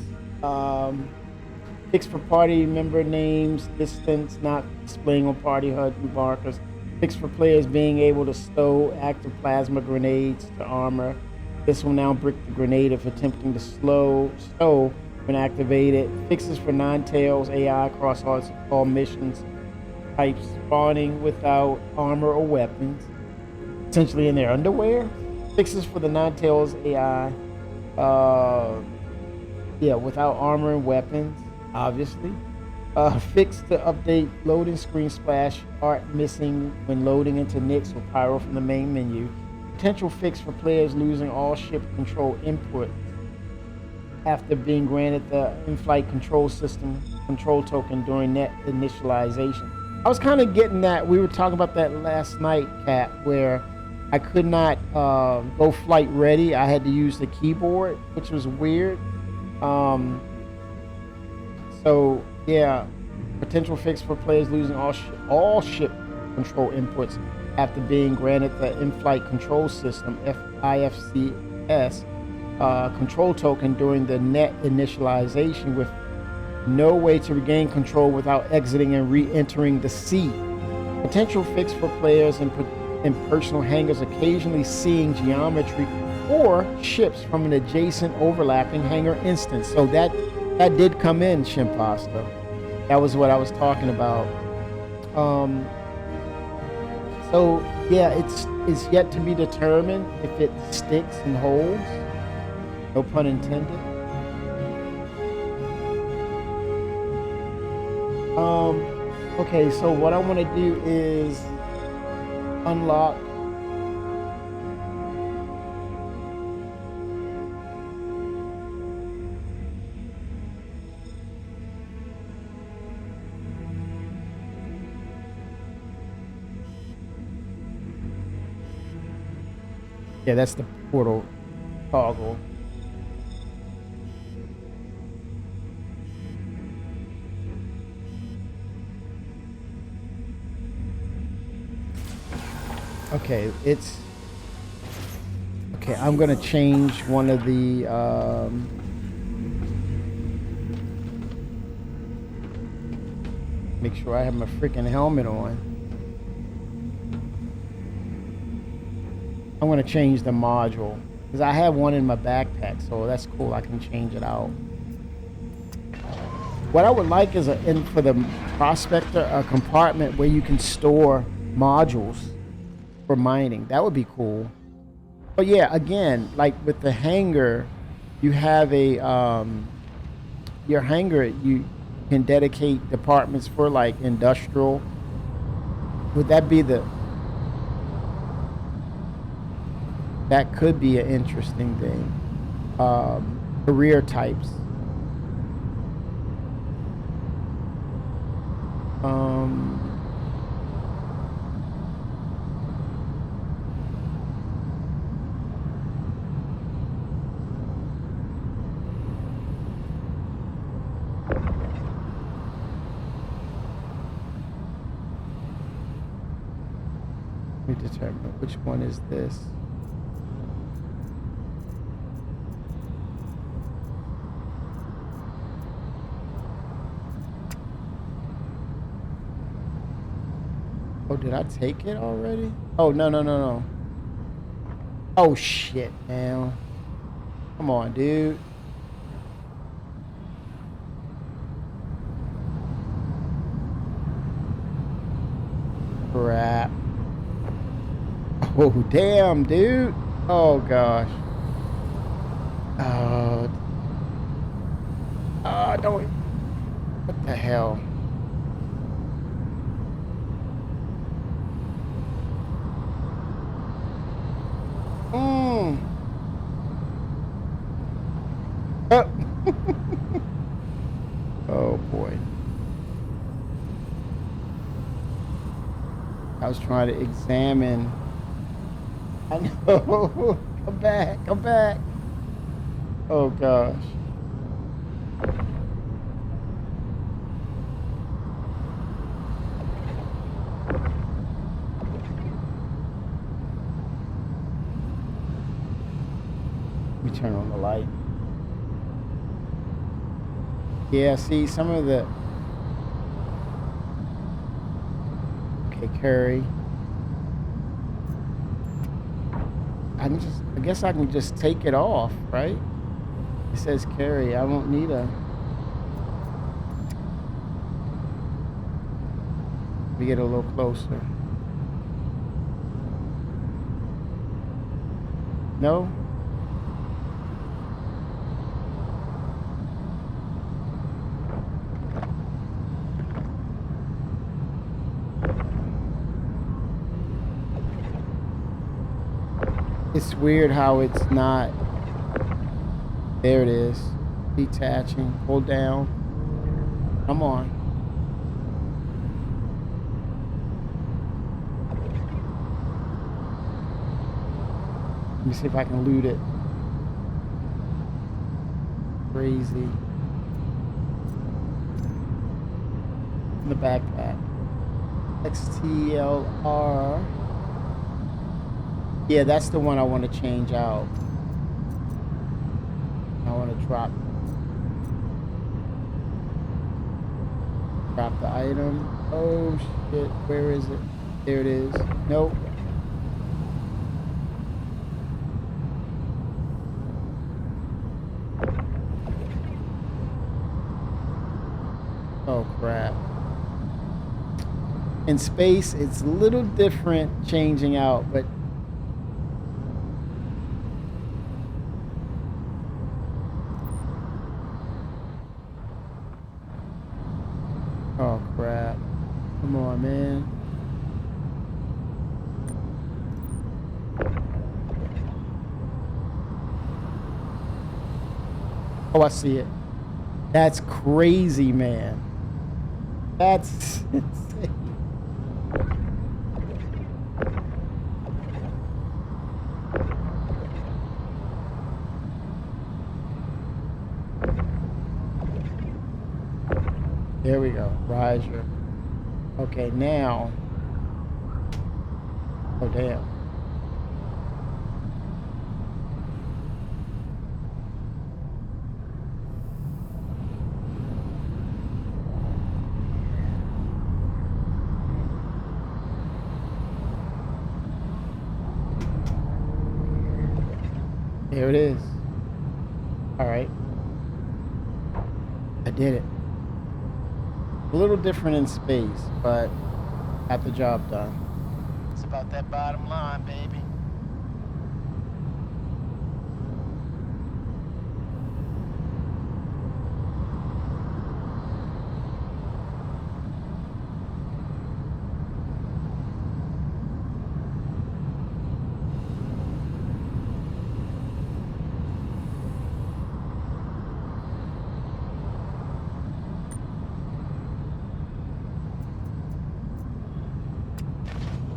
fix for party member names, distance not displaying on party HUD markers, fix for players being able to stow active plasma grenades to armor. This will now brick the grenade if attempting to stow when activated. Fixes for Ninetales AI across all missions types, spawning without armor or weapons, essentially in their underwear. Fixes for the Ninetales AI, without armor and weapons, obviously. Fix to update loading screen splash art missing when loading into Nyx or Pyro from the main menu. Potential fix for players losing all ship control input after being granted the in-flight control system control token during net initialization. I was kind of getting that. We were talking about that last night, Kat, where I could not go flight ready. I had to use the keyboard, which was weird. So yeah, potential fix for players losing all ship control inputs after being granted the in-flight control system IFCS control token during the net initialization, with no way to regain control without exiting and re-entering the seat. Potential fix for players in personal hangars occasionally seeing geometry or ships from an adjacent overlapping hangar instance. So that did come in, Shimpasta. That was what I was talking about. So yeah, it's yet to be determined if it sticks and holds. No pun intended. Okay, so what I want to do is unlock yeah, that's the portal toggle. Okay, okay, I'm gonna change one of the make sure I have my freaking helmet on. I'm gonna change the module because I have one in my backpack, so that's cool. I can change it out. What I would like is for the Prospector, a compartment where you can store modules for mining. That would be cool. But yeah, again, like with the hangar, you have a your hangar, you can dedicate departments for like industrial. Would that be that could be an interesting thing. Career types. Let me determine which one is this. did I take it already? Oh, no, no, no, no. Oh, shit, man. Come on, dude. Crap. Oh, damn, dude. Oh, gosh. Don't. What the hell? Oh. Oh, boy. I was trying to examine. I know. Come back. Come back. Oh, gosh. Let me turn on the light. Yeah, see, some of the... Okay, Curry. I guess I can just take it off, right? It says carry. I won't need a... Let me get a little closer. No? It's weird how it's not. There it is. Detaching. Hold down. Come on. Let me see if I can loot it. Crazy. In the backpack. XTLR. Yeah, that's the one I want to change out. I want to drop the item. Oh shit, where is it? There it is. Nope. Oh crap. In space, it's a little different changing out, but oh crap. Come on, man. Oh, I see it. That's crazy, man. That's insane. There we go, riser. Okay, now. Oh, damn. There it is. All right. I did it. A little different in space, but got the job done. It's about that bottom line, baby.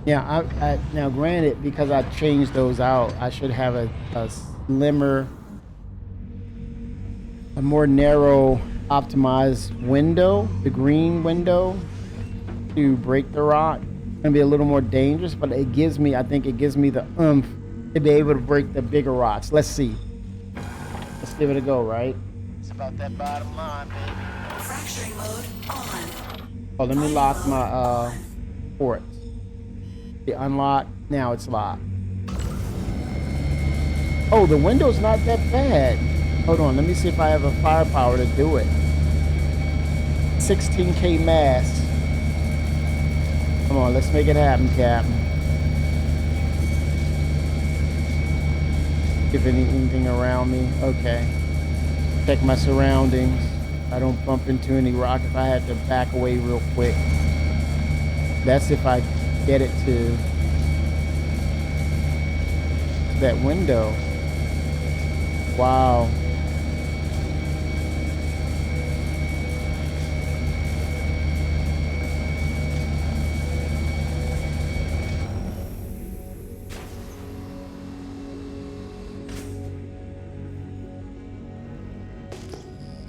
Yeah, I now granted, because I changed those out, I should have a slimmer, a more narrow, optimized window, the green window, to break the rock. It's gonna be a little more dangerous, but it gives me, I think it gives me the oomph to be able to break the bigger rocks. Let's see. Let's give it a go, right? It's about that bottom line, baby. Fracturing mode on. Oh, let me lock my ports. The unlock. Now it's locked. Oh, the window's not that bad. Hold on, let me see if I have a firepower to do it. 16K mass. Come on, let's make it happen, Captain. If anything around me, okay. Check my surroundings. I don't bump into any rock. If I had to back away real quick. That's if I get it to that window. Wow.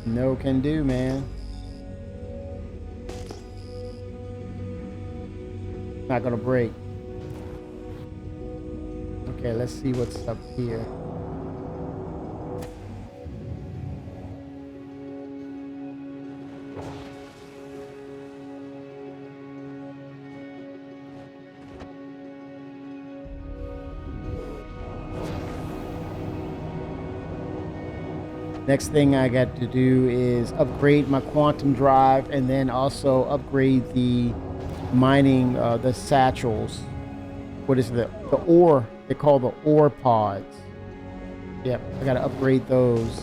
No can do, man. Not gonna break. Okay, let's see what's up here. Next thing I got to do is upgrade my quantum drive and then also upgrade the mining, the satchels. What is it? The ore. They call the ore pods. Yep, I gotta upgrade those.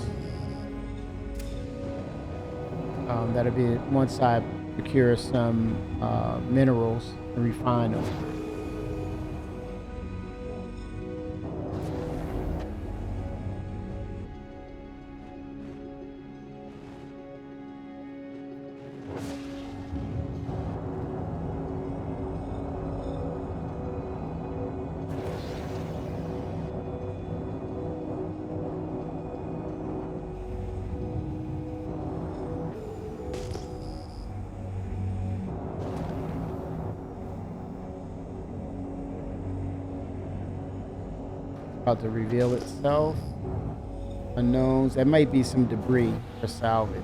That'll be once I procure some minerals and refine them. About to reveal itself. Unknowns. There might be some debris for salvage.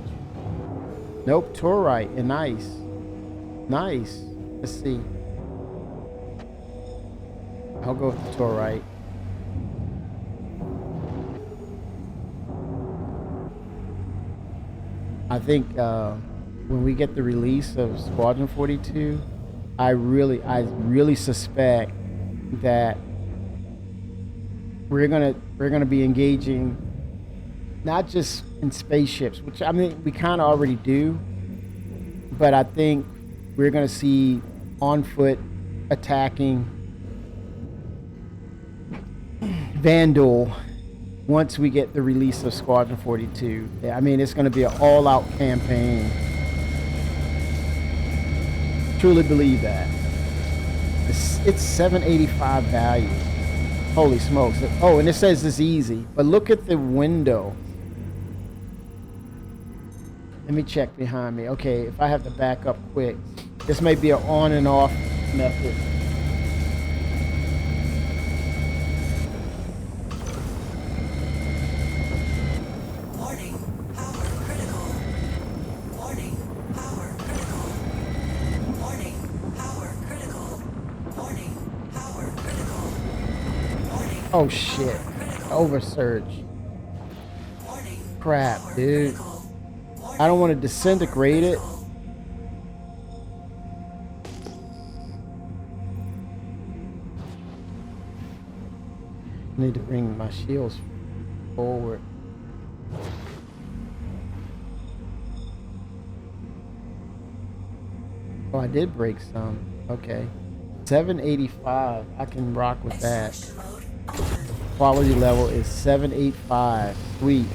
Nope, Torite and nice. Nice. Let's see. I'll go with the Torite. I think when we get the release of Squadron 42, I really suspect that we're gonna be engaging not just in spaceships, which I mean we kind of already do, but I think we're gonna see on foot attacking Vandal once we get the release of Squadron 42. I mean it's gonna be an all-out campaign. Truly believe that. It's 785 value. Holy smokes. Oh, and it says it's easy. But look at the window. Let me check behind me. Okay, if I have to back up quick. This may be an on and off method. Warning, power critical. Warning, power critical. Warning, power critical. Warning, power critical. Warning. Oh shit. Oversurge. Warning. Crap, Power dude. critical. I don't want to disintegrate it. I need to bring my shields forward. Oh, I did break some. Okay. 785. I can rock with that. Extraction mode on. Quality level is 785. Sweet.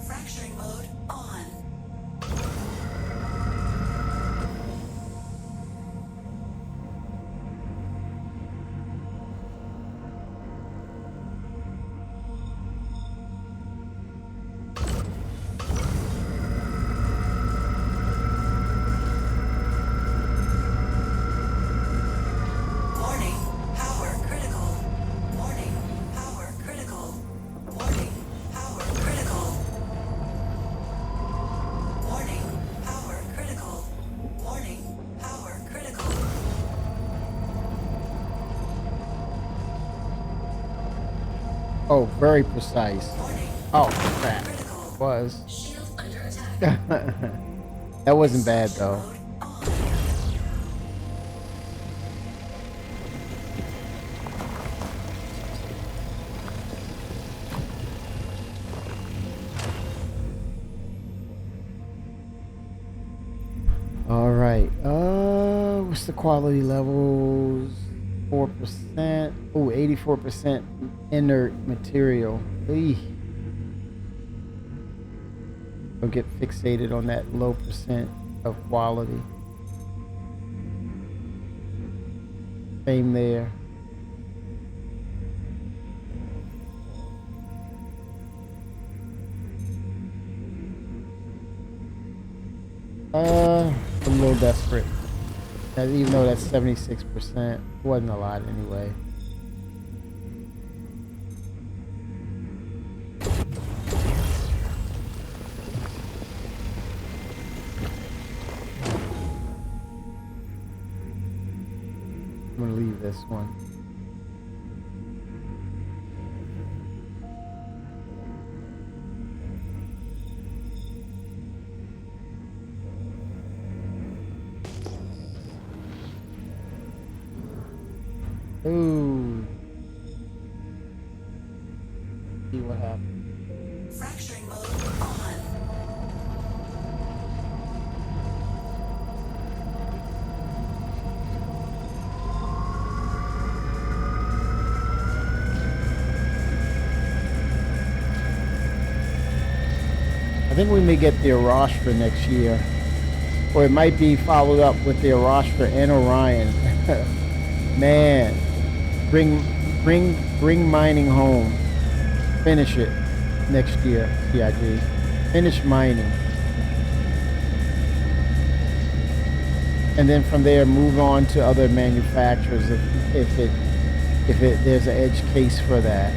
Fracturing mode on. Oh, very precise. Warning. Oh, crap. Critical. Was. Shield under attack. That wasn't bad, though. Mode on. All right. What's the quality levels? 4%. Oh, 84% inert material. Eey. Don't get fixated on that low percent of quality. Same there. A little desperate. Even though that's 76%, wasn't a lot anyway. I'm gonna leave this one. Ooh. See what happens. Fracturing mode on. I think we may get the Arashtra next year. Or it might be followed up with the Arashtra and Orion. Man. Bring mining home. Finish it next year, CIG. Finish mining. And then from there move on to other manufacturers if there's an edge case for that.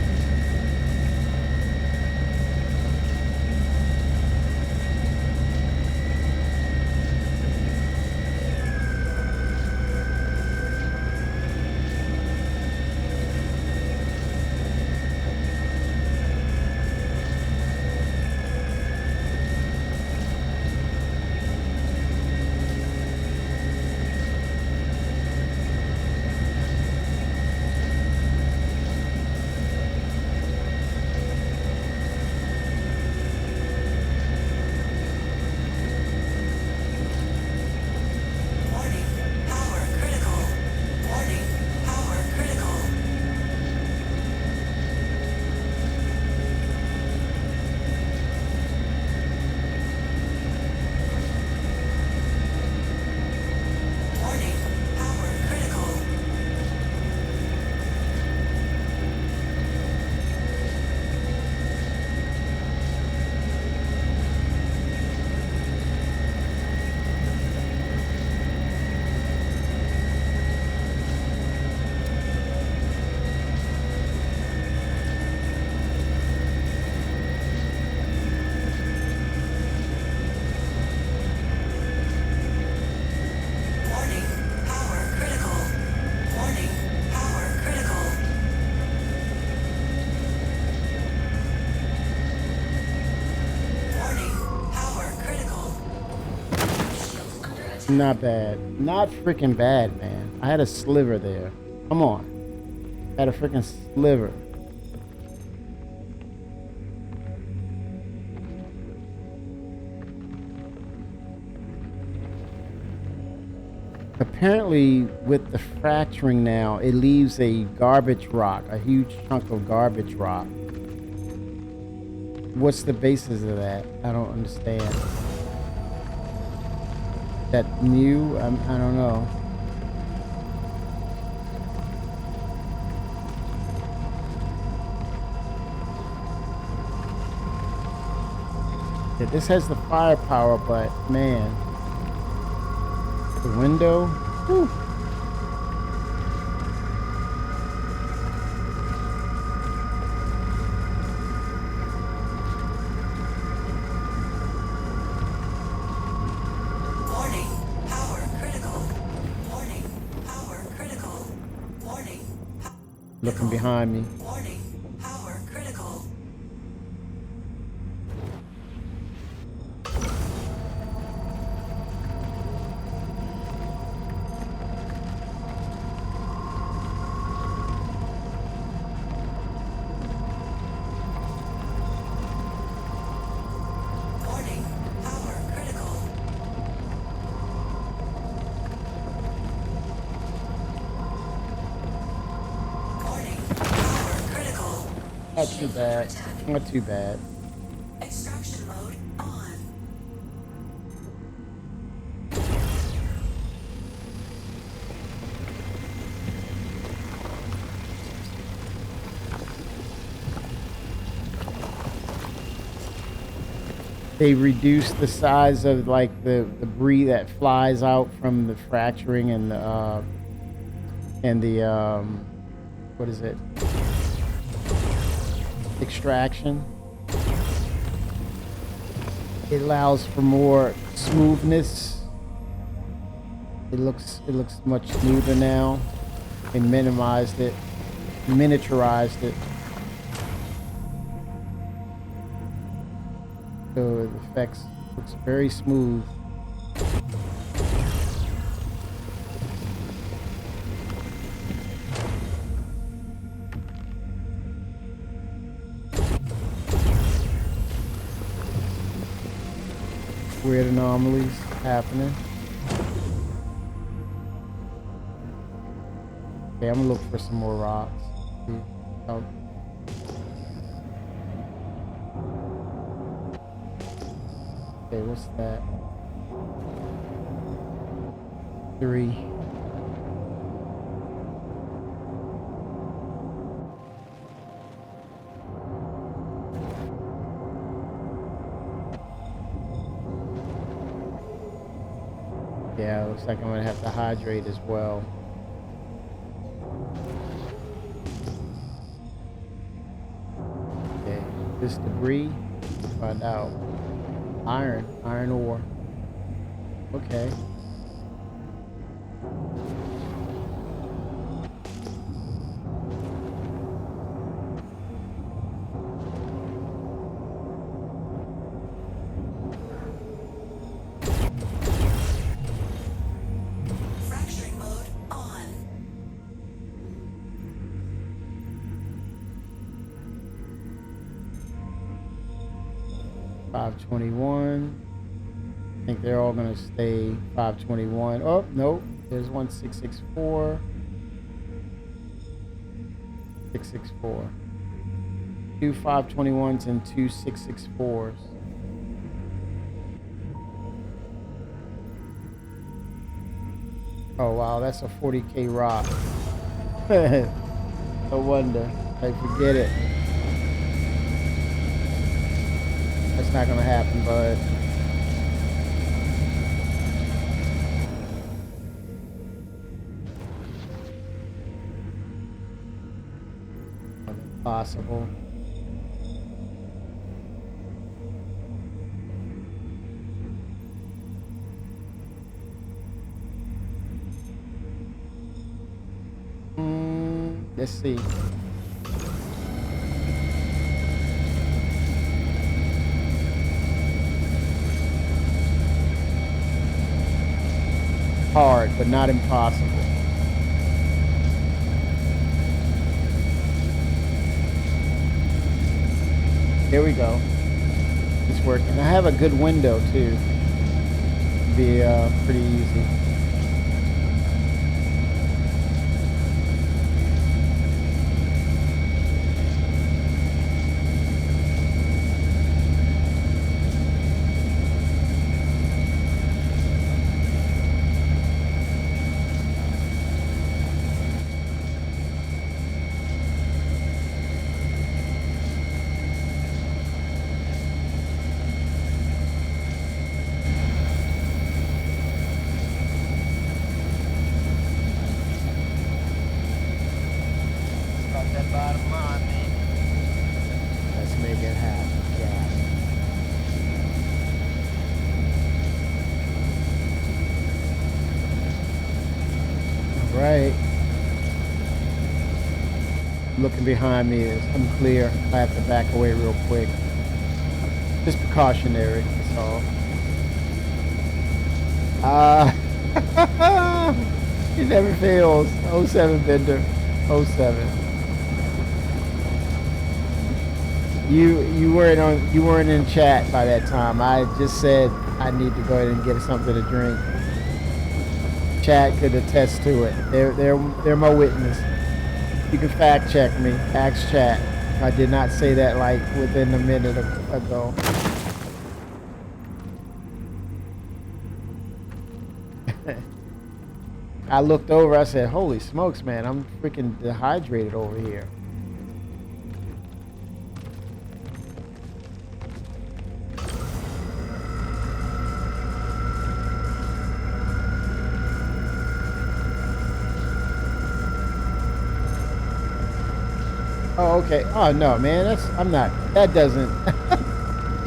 Warning. Power critical. Warning. Power critical. Warning. Power critical. Warning. Power critical. Warning. Power critical. Warning. Power critical. Shield under attack. Not bad. Not freaking bad, man. I had a sliver there. Come on. Had a freaking sliver. Apparently, with the fracturing now, it leaves a garbage rock, a huge chunk of garbage rock. What's the basis of that? I don't understand. That new? I don't know. Yeah, this has the firepower, but man, the window. Whew. Warning. Power critical. Warning. Power critical. Warning. Looking behind me. Warning. Power critical. Not too bad. Not too bad. Extraction mode on. They reduce the size of like the debris that flies out from the fracturing and the what is it? Extraction. It allows for more smoothness. It looks much smoother now. They minimized it, miniaturized it. So the effects looks very smooth. Weird anomalies happening. Okay, I'm gonna look for some more rocks. Oh. Okay, what's that? 3. Yeah, looks like I'm gonna have to hydrate as well. Okay, this debris, find out. Iron ore. Okay. Fracturing mode on. 521. I think they're all gonna stay 521. Oh, nope. There's 1664. 664. 2 521s and 2 664s. Oh wow, that's a 40K rock. No wonder. I forget it. That's not gonna happen, bud. Possible. Let's see. Hard, but not impossible. Here we go. It's working. I have a good window too. Be pretty easy. That bottom line, man. Let's make it happen, yeah. All right. Looking behind me is unclear. I have to back away real quick. Just precautionary, that's all. It never fails. 07 Bender. 07. You weren't in chat by that time. I just said I need to go ahead and get something to drink. Chat could attest to it. They're my witness. You can fact check me. Ask chat. if I did not say that like within a minute ago. I looked over, I said, holy smokes, man, I'm freaking dehydrated over here. Oh, okay. Oh, no, man, that doesn't,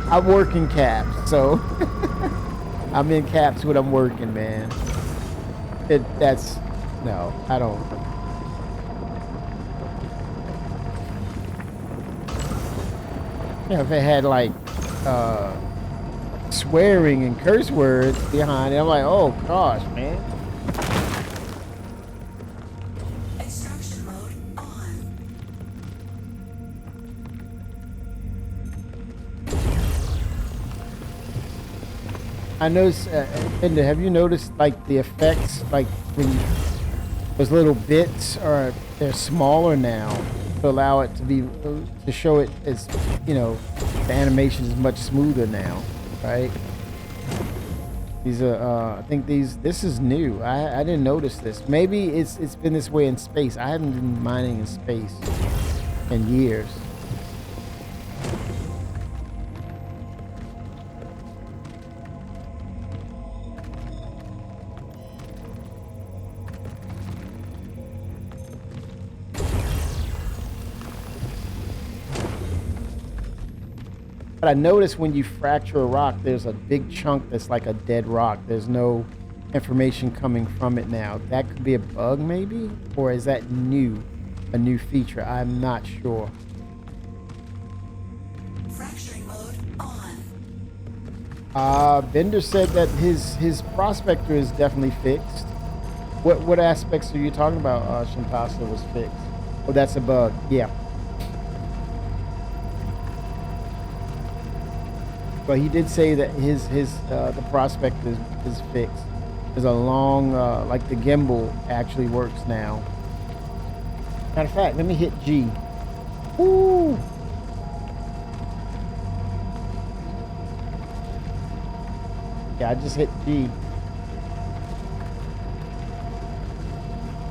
I work in caps, so I'm in caps when I'm working, man. No, I don't. If it had like swearing and curse words behind it, I'm like, oh gosh, man. Extraction mode on. I noticed, Linda, have you noticed like the effects, like when those little bits they're smaller now to allow it to show it as, you know, the animation is much smoother now, right? These are, I think this is new. I didn't notice this. Maybe it's been this way in space. I haven't been mining in space in years. But I noticed when you fracture a rock, there's a big chunk that's like a dead rock. There's no information coming from it now. That could be a bug maybe? Or is that new? A new feature? I'm not sure. Fracturing mode on. Bender said that his prospector is definitely fixed. What aspects are you talking about, Shantasa was fixed? Oh, that's a bug. Yeah. But he did say that the prospect is fixed. There's a long like the gimbal actually works now. Matter of fact, let me hit G. Woo! Yeah, I just hit G.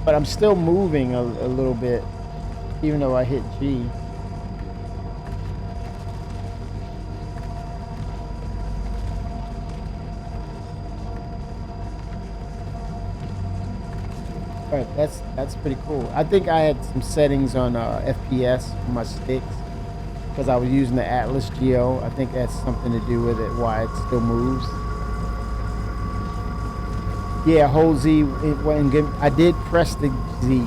But I'm still moving a little bit, even though I hit G. Right, that's pretty cool. I think I had some settings on FPS for my sticks because I was using the Atlas Geo. I think that's something to do with it, why it still moves. Yeah, hold Z. I did press the Z,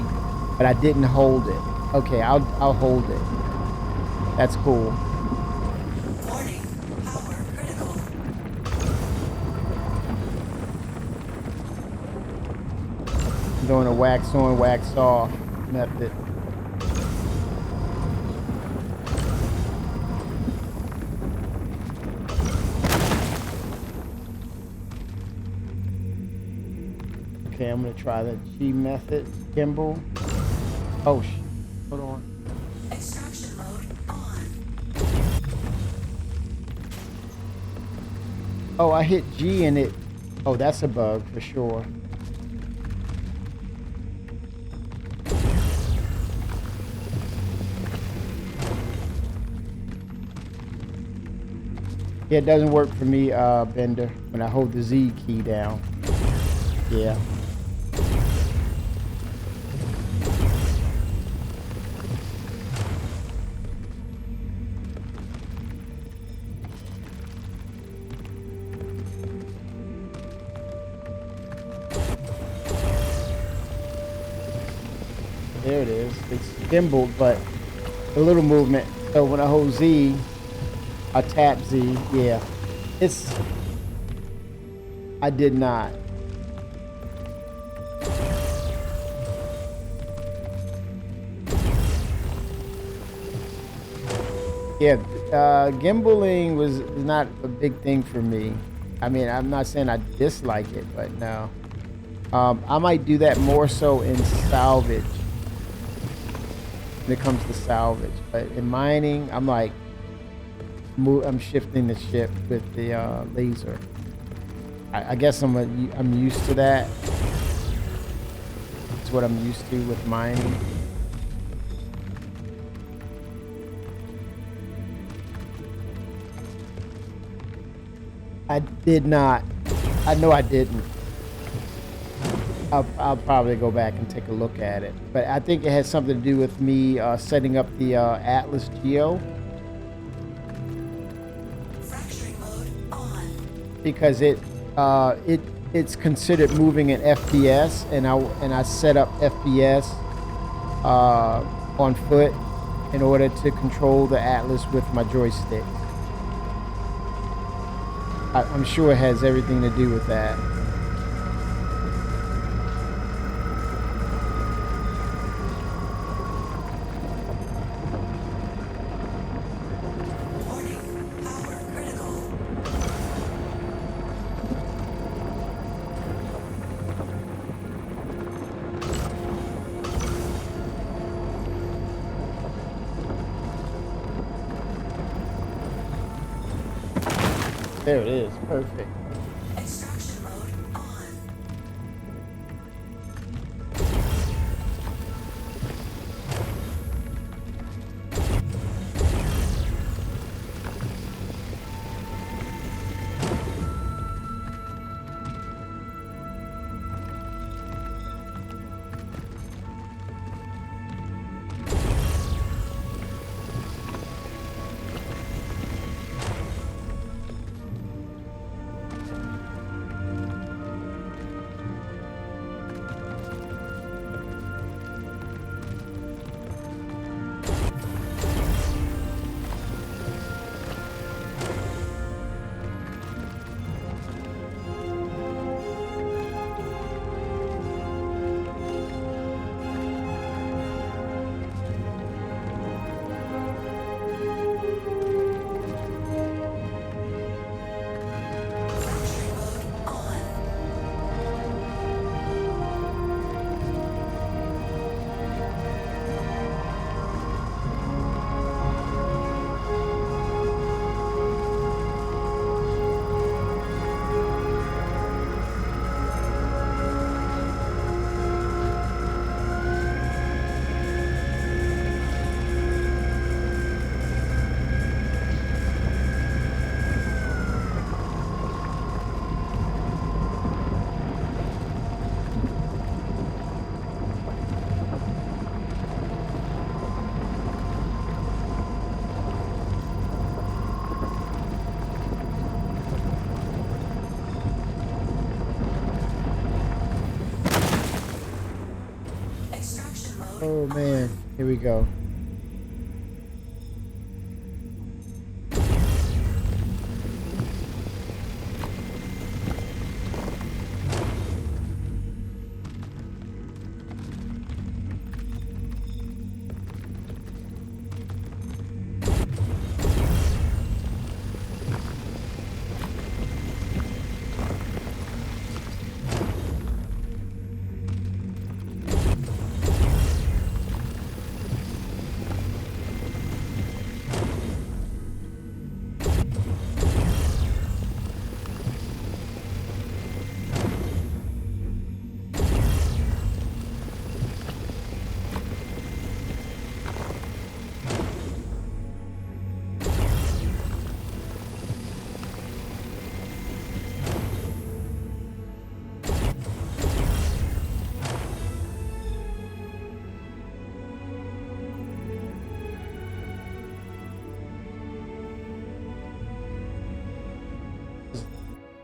but I didn't hold it. Okay, I'll hold it. That's cool. Warning. Power critical. I'm doing a wax on, wax off method. Okay, I'm gonna try the G method gimbal. Oh, hold on. Extraction mode on. Oh, I hit G and it. Oh, that's a bug for sure. Yeah, it doesn't work for me, Bender, when I hold the Z key down. Yeah. There it is. It's gimbaled, but a little movement. So when I hold Z, I tap Z. Yeah. I did not. Yeah, gimbaling was not a big thing for me. I mean, I'm not saying I dislike it, but no. I might do that more so in salvage. when it comes to salvage. But in mining, I'm like, I'm shifting the ship with the laser. I guess I'm used to that. It's what I'm used to with mining. I did not. I know I didn't. I'll probably go back and take a look at it. But I think it has something to do with me setting up the Atlas Geo. Fracturing mode on. Because it's considered moving in FPS, and I set up FPS on foot in order to control the Atlas with my joystick. I'm sure it has everything to do with that. Warning. Power critical. There it is. Perfect. Extraction mode on. Fracturing mode on. Extraction mode. Oh man, here we go.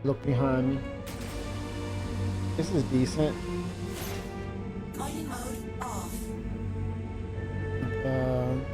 Look behind me. This is decent. Mining mode off. Um,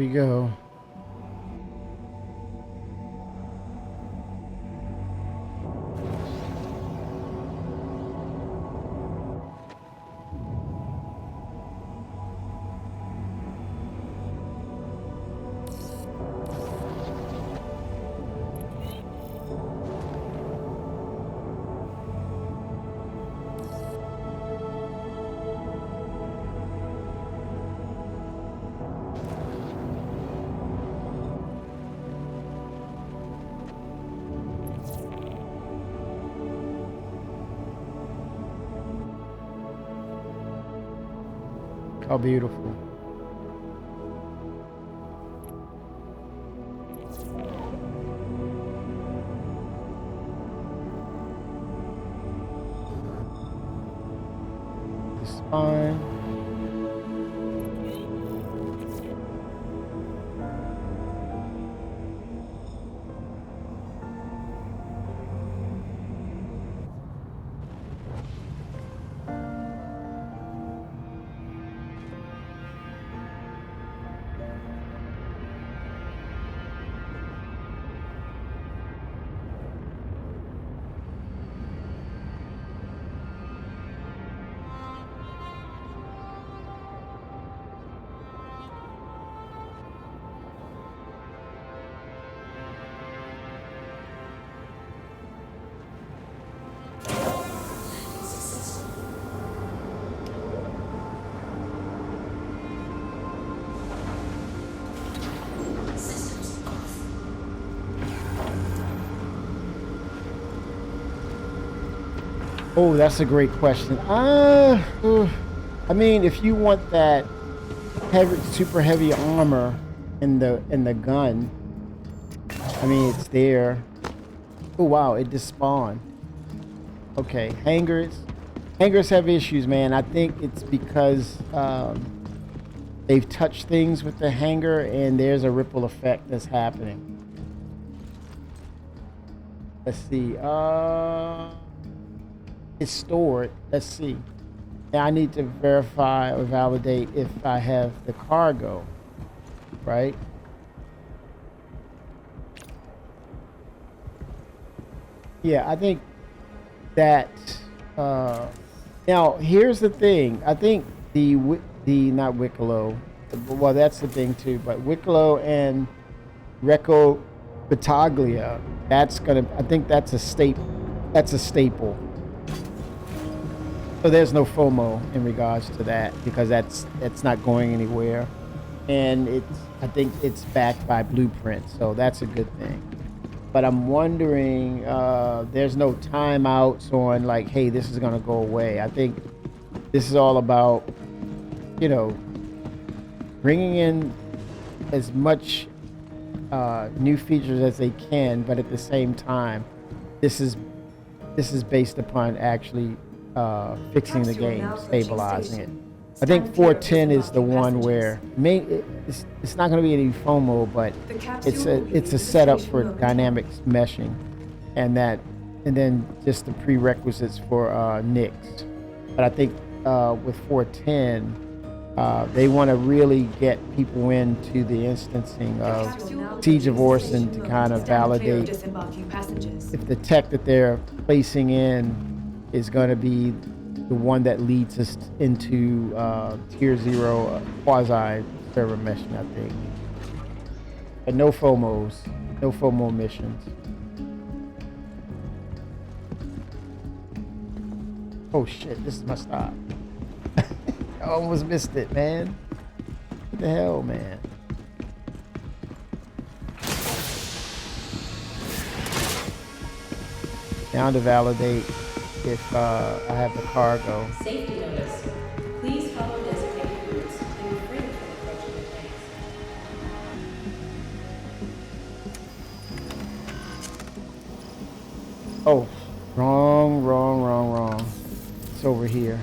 we go. How beautiful. The spine. Systems off. Oh, that's a great question. I mean, if you want that heavy, super heavy armor in the gun, I mean, it's there. Oh wow, it just spawned. Okay, hangars. Hangars have issues, man. I think it's because they've touched things with the hangar, and there's a ripple effect that's happening. Let's see. It's stored. Let's see. Now I need to verify or validate if I have the cargo, right? Yeah, I think that. Now here's the thing. I think the not Wicklow. Well, that's the thing too. But Wicklow and Recco Battaglia. That's gonna. I think that's a staple. That's a staple. So there's no FOMO in regards to that because that's not going anywhere, and I think it's backed by Blueprint, so that's a good thing. But I'm wondering, there's no timeouts on like, hey, this is gonna go away. I think this is all about, bringing in as much new features as they can, but at the same time, this is based upon actually fixing the game, stabilizing it. I think 410 is the one where it's not going to be any FOMO, but it's a setup for dynamic meshing, and then just the prerequisites for Nix. But I think with 410, they want to really get people into the instancing of Siege of Orson to kind of validate if the tech that they're placing in is going to be the one that leads us into tier 0 quasi server meshing, I think. But no FOMOs, no FOMO missions. Oh shit, this is my stop. I almost missed it, man. What the hell, man? Now to validate if I have the cargo. Safety notice. Please follow designated routes and refrain from approaching the tanks. Oh, wrong. It's over here.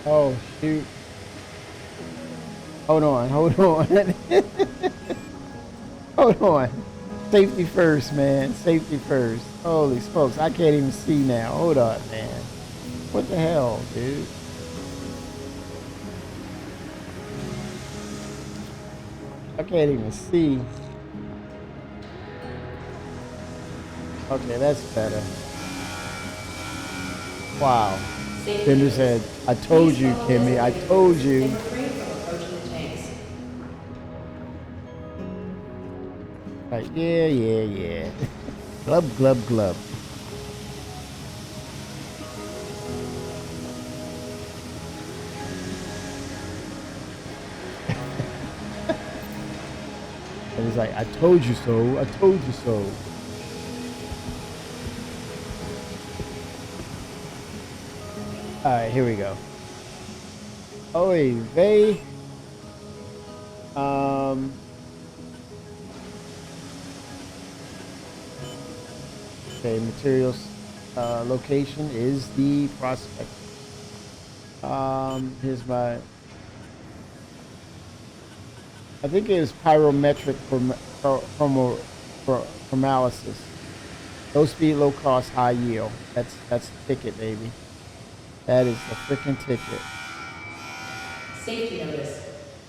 Oh, shoot. Hold on, hold on. Hold on. Safety first, man. Safety first. Holy smokes, I can't even see now. Hold on, man. What the hell, dude? I can't even see. Okay, that's better. Wow. Bender said, I told you, Kimmy. I told you. And refrain from approaching the tanks. Like, yeah. Glub, glub, glub. And he's like, I told you so. I told you so. All right, here we go. Oy vey. Okay, materials location is the prospect. Here's my. I think it is pyrometric chromalysis. Low speed, low cost, high yield. That's the ticket, baby. That is the freaking ticket. Safety notice.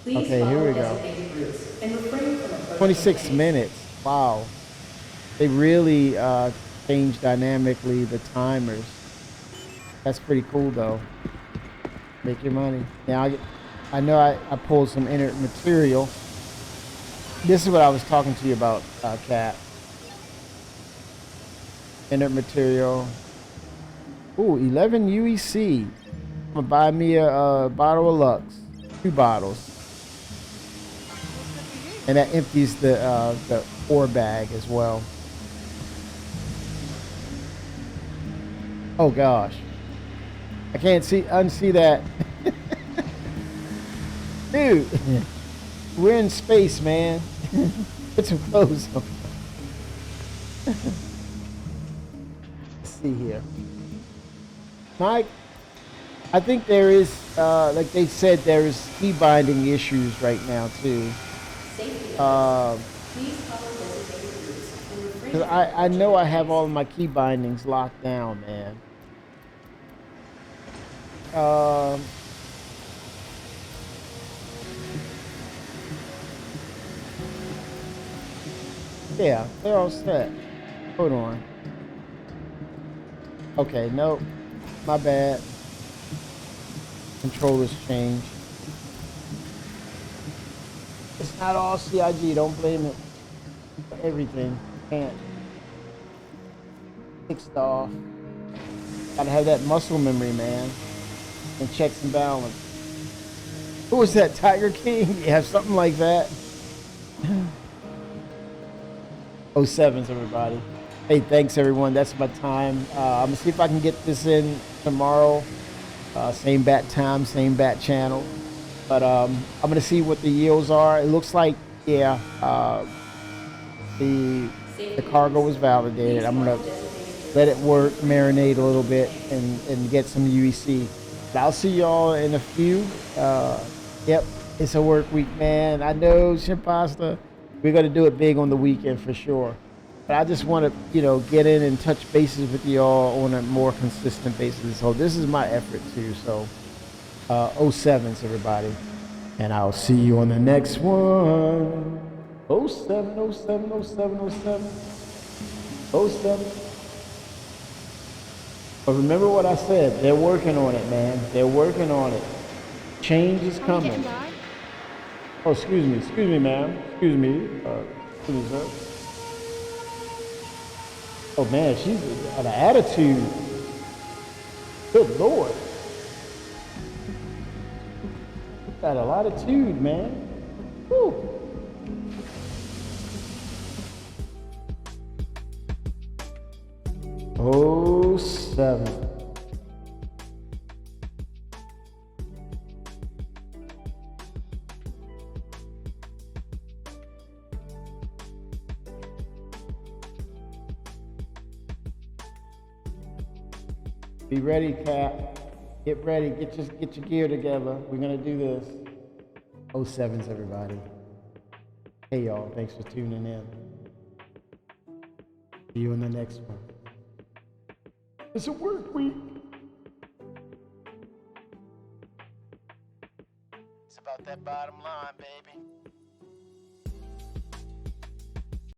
Please Okay, here follow we go. designated routes and refrain from approaching 26 the tanks. minutes. Wow. They really changed dynamically the timers. That's pretty cool though. Make your money. Now I know I pulled some inert material. This is what I was talking to you about, Kat. Inert material. Ooh, 11 UEC. I'm gonna buy me a bottle of Lux. 2 bottles. And that empties the ore bag as well. Oh gosh. I can't unsee that. Dude, we're in space, man. Put some clothes on. Let's see here. Mike, I think there is, like they said, there is key binding issues right now too. Safety notice. Please follow designated routes and refrain 'Cause from I know approaching I the have tanks. all of my key bindings locked down, man. Um, yeah, they're all set. Hold on. Okay, nope. My bad. Controllers changed. It's not all CIG, don't blame it. For everything. Can't. Fixed off. Gotta have that muscle memory, man. And checks and balance. Who was that, Tiger King? Yeah, something like that. 07s, everybody. Hey, thanks everyone. That's my time. I'm gonna see if I can get this in tomorrow. Same bat time, same bat channel. But I'm gonna see what the yields are. It looks like, yeah, the cargo was validated. I'm gonna let it work, marinate a little bit, and get some UEC. But I'll see y'all in a few. Yep, it's a work week, man. I know, Shimpasta. We're gonna do it big on the weekend for sure. But I just want to, get in and touch bases with y'all on a more consistent basis. So this is my effort too. So 07s, everybody. And I'll see you on the next one. 07, 07, 07, 07. 07. But remember what I said. They're working on it, man. They're working on it. Change is coming. Oh, excuse me, ma'am. Excuse me, sir. Oh man, she's got an attitude. Good Lord. Got a lot of attitude, man. Whew. Oh, 07. Be ready, Cap. Get ready. Get your gear together. We're gonna do this. 07s, everybody. Hey, y'all. Thanks for tuning in. See you in the next one. It's a work week. It's about that bottom line, baby.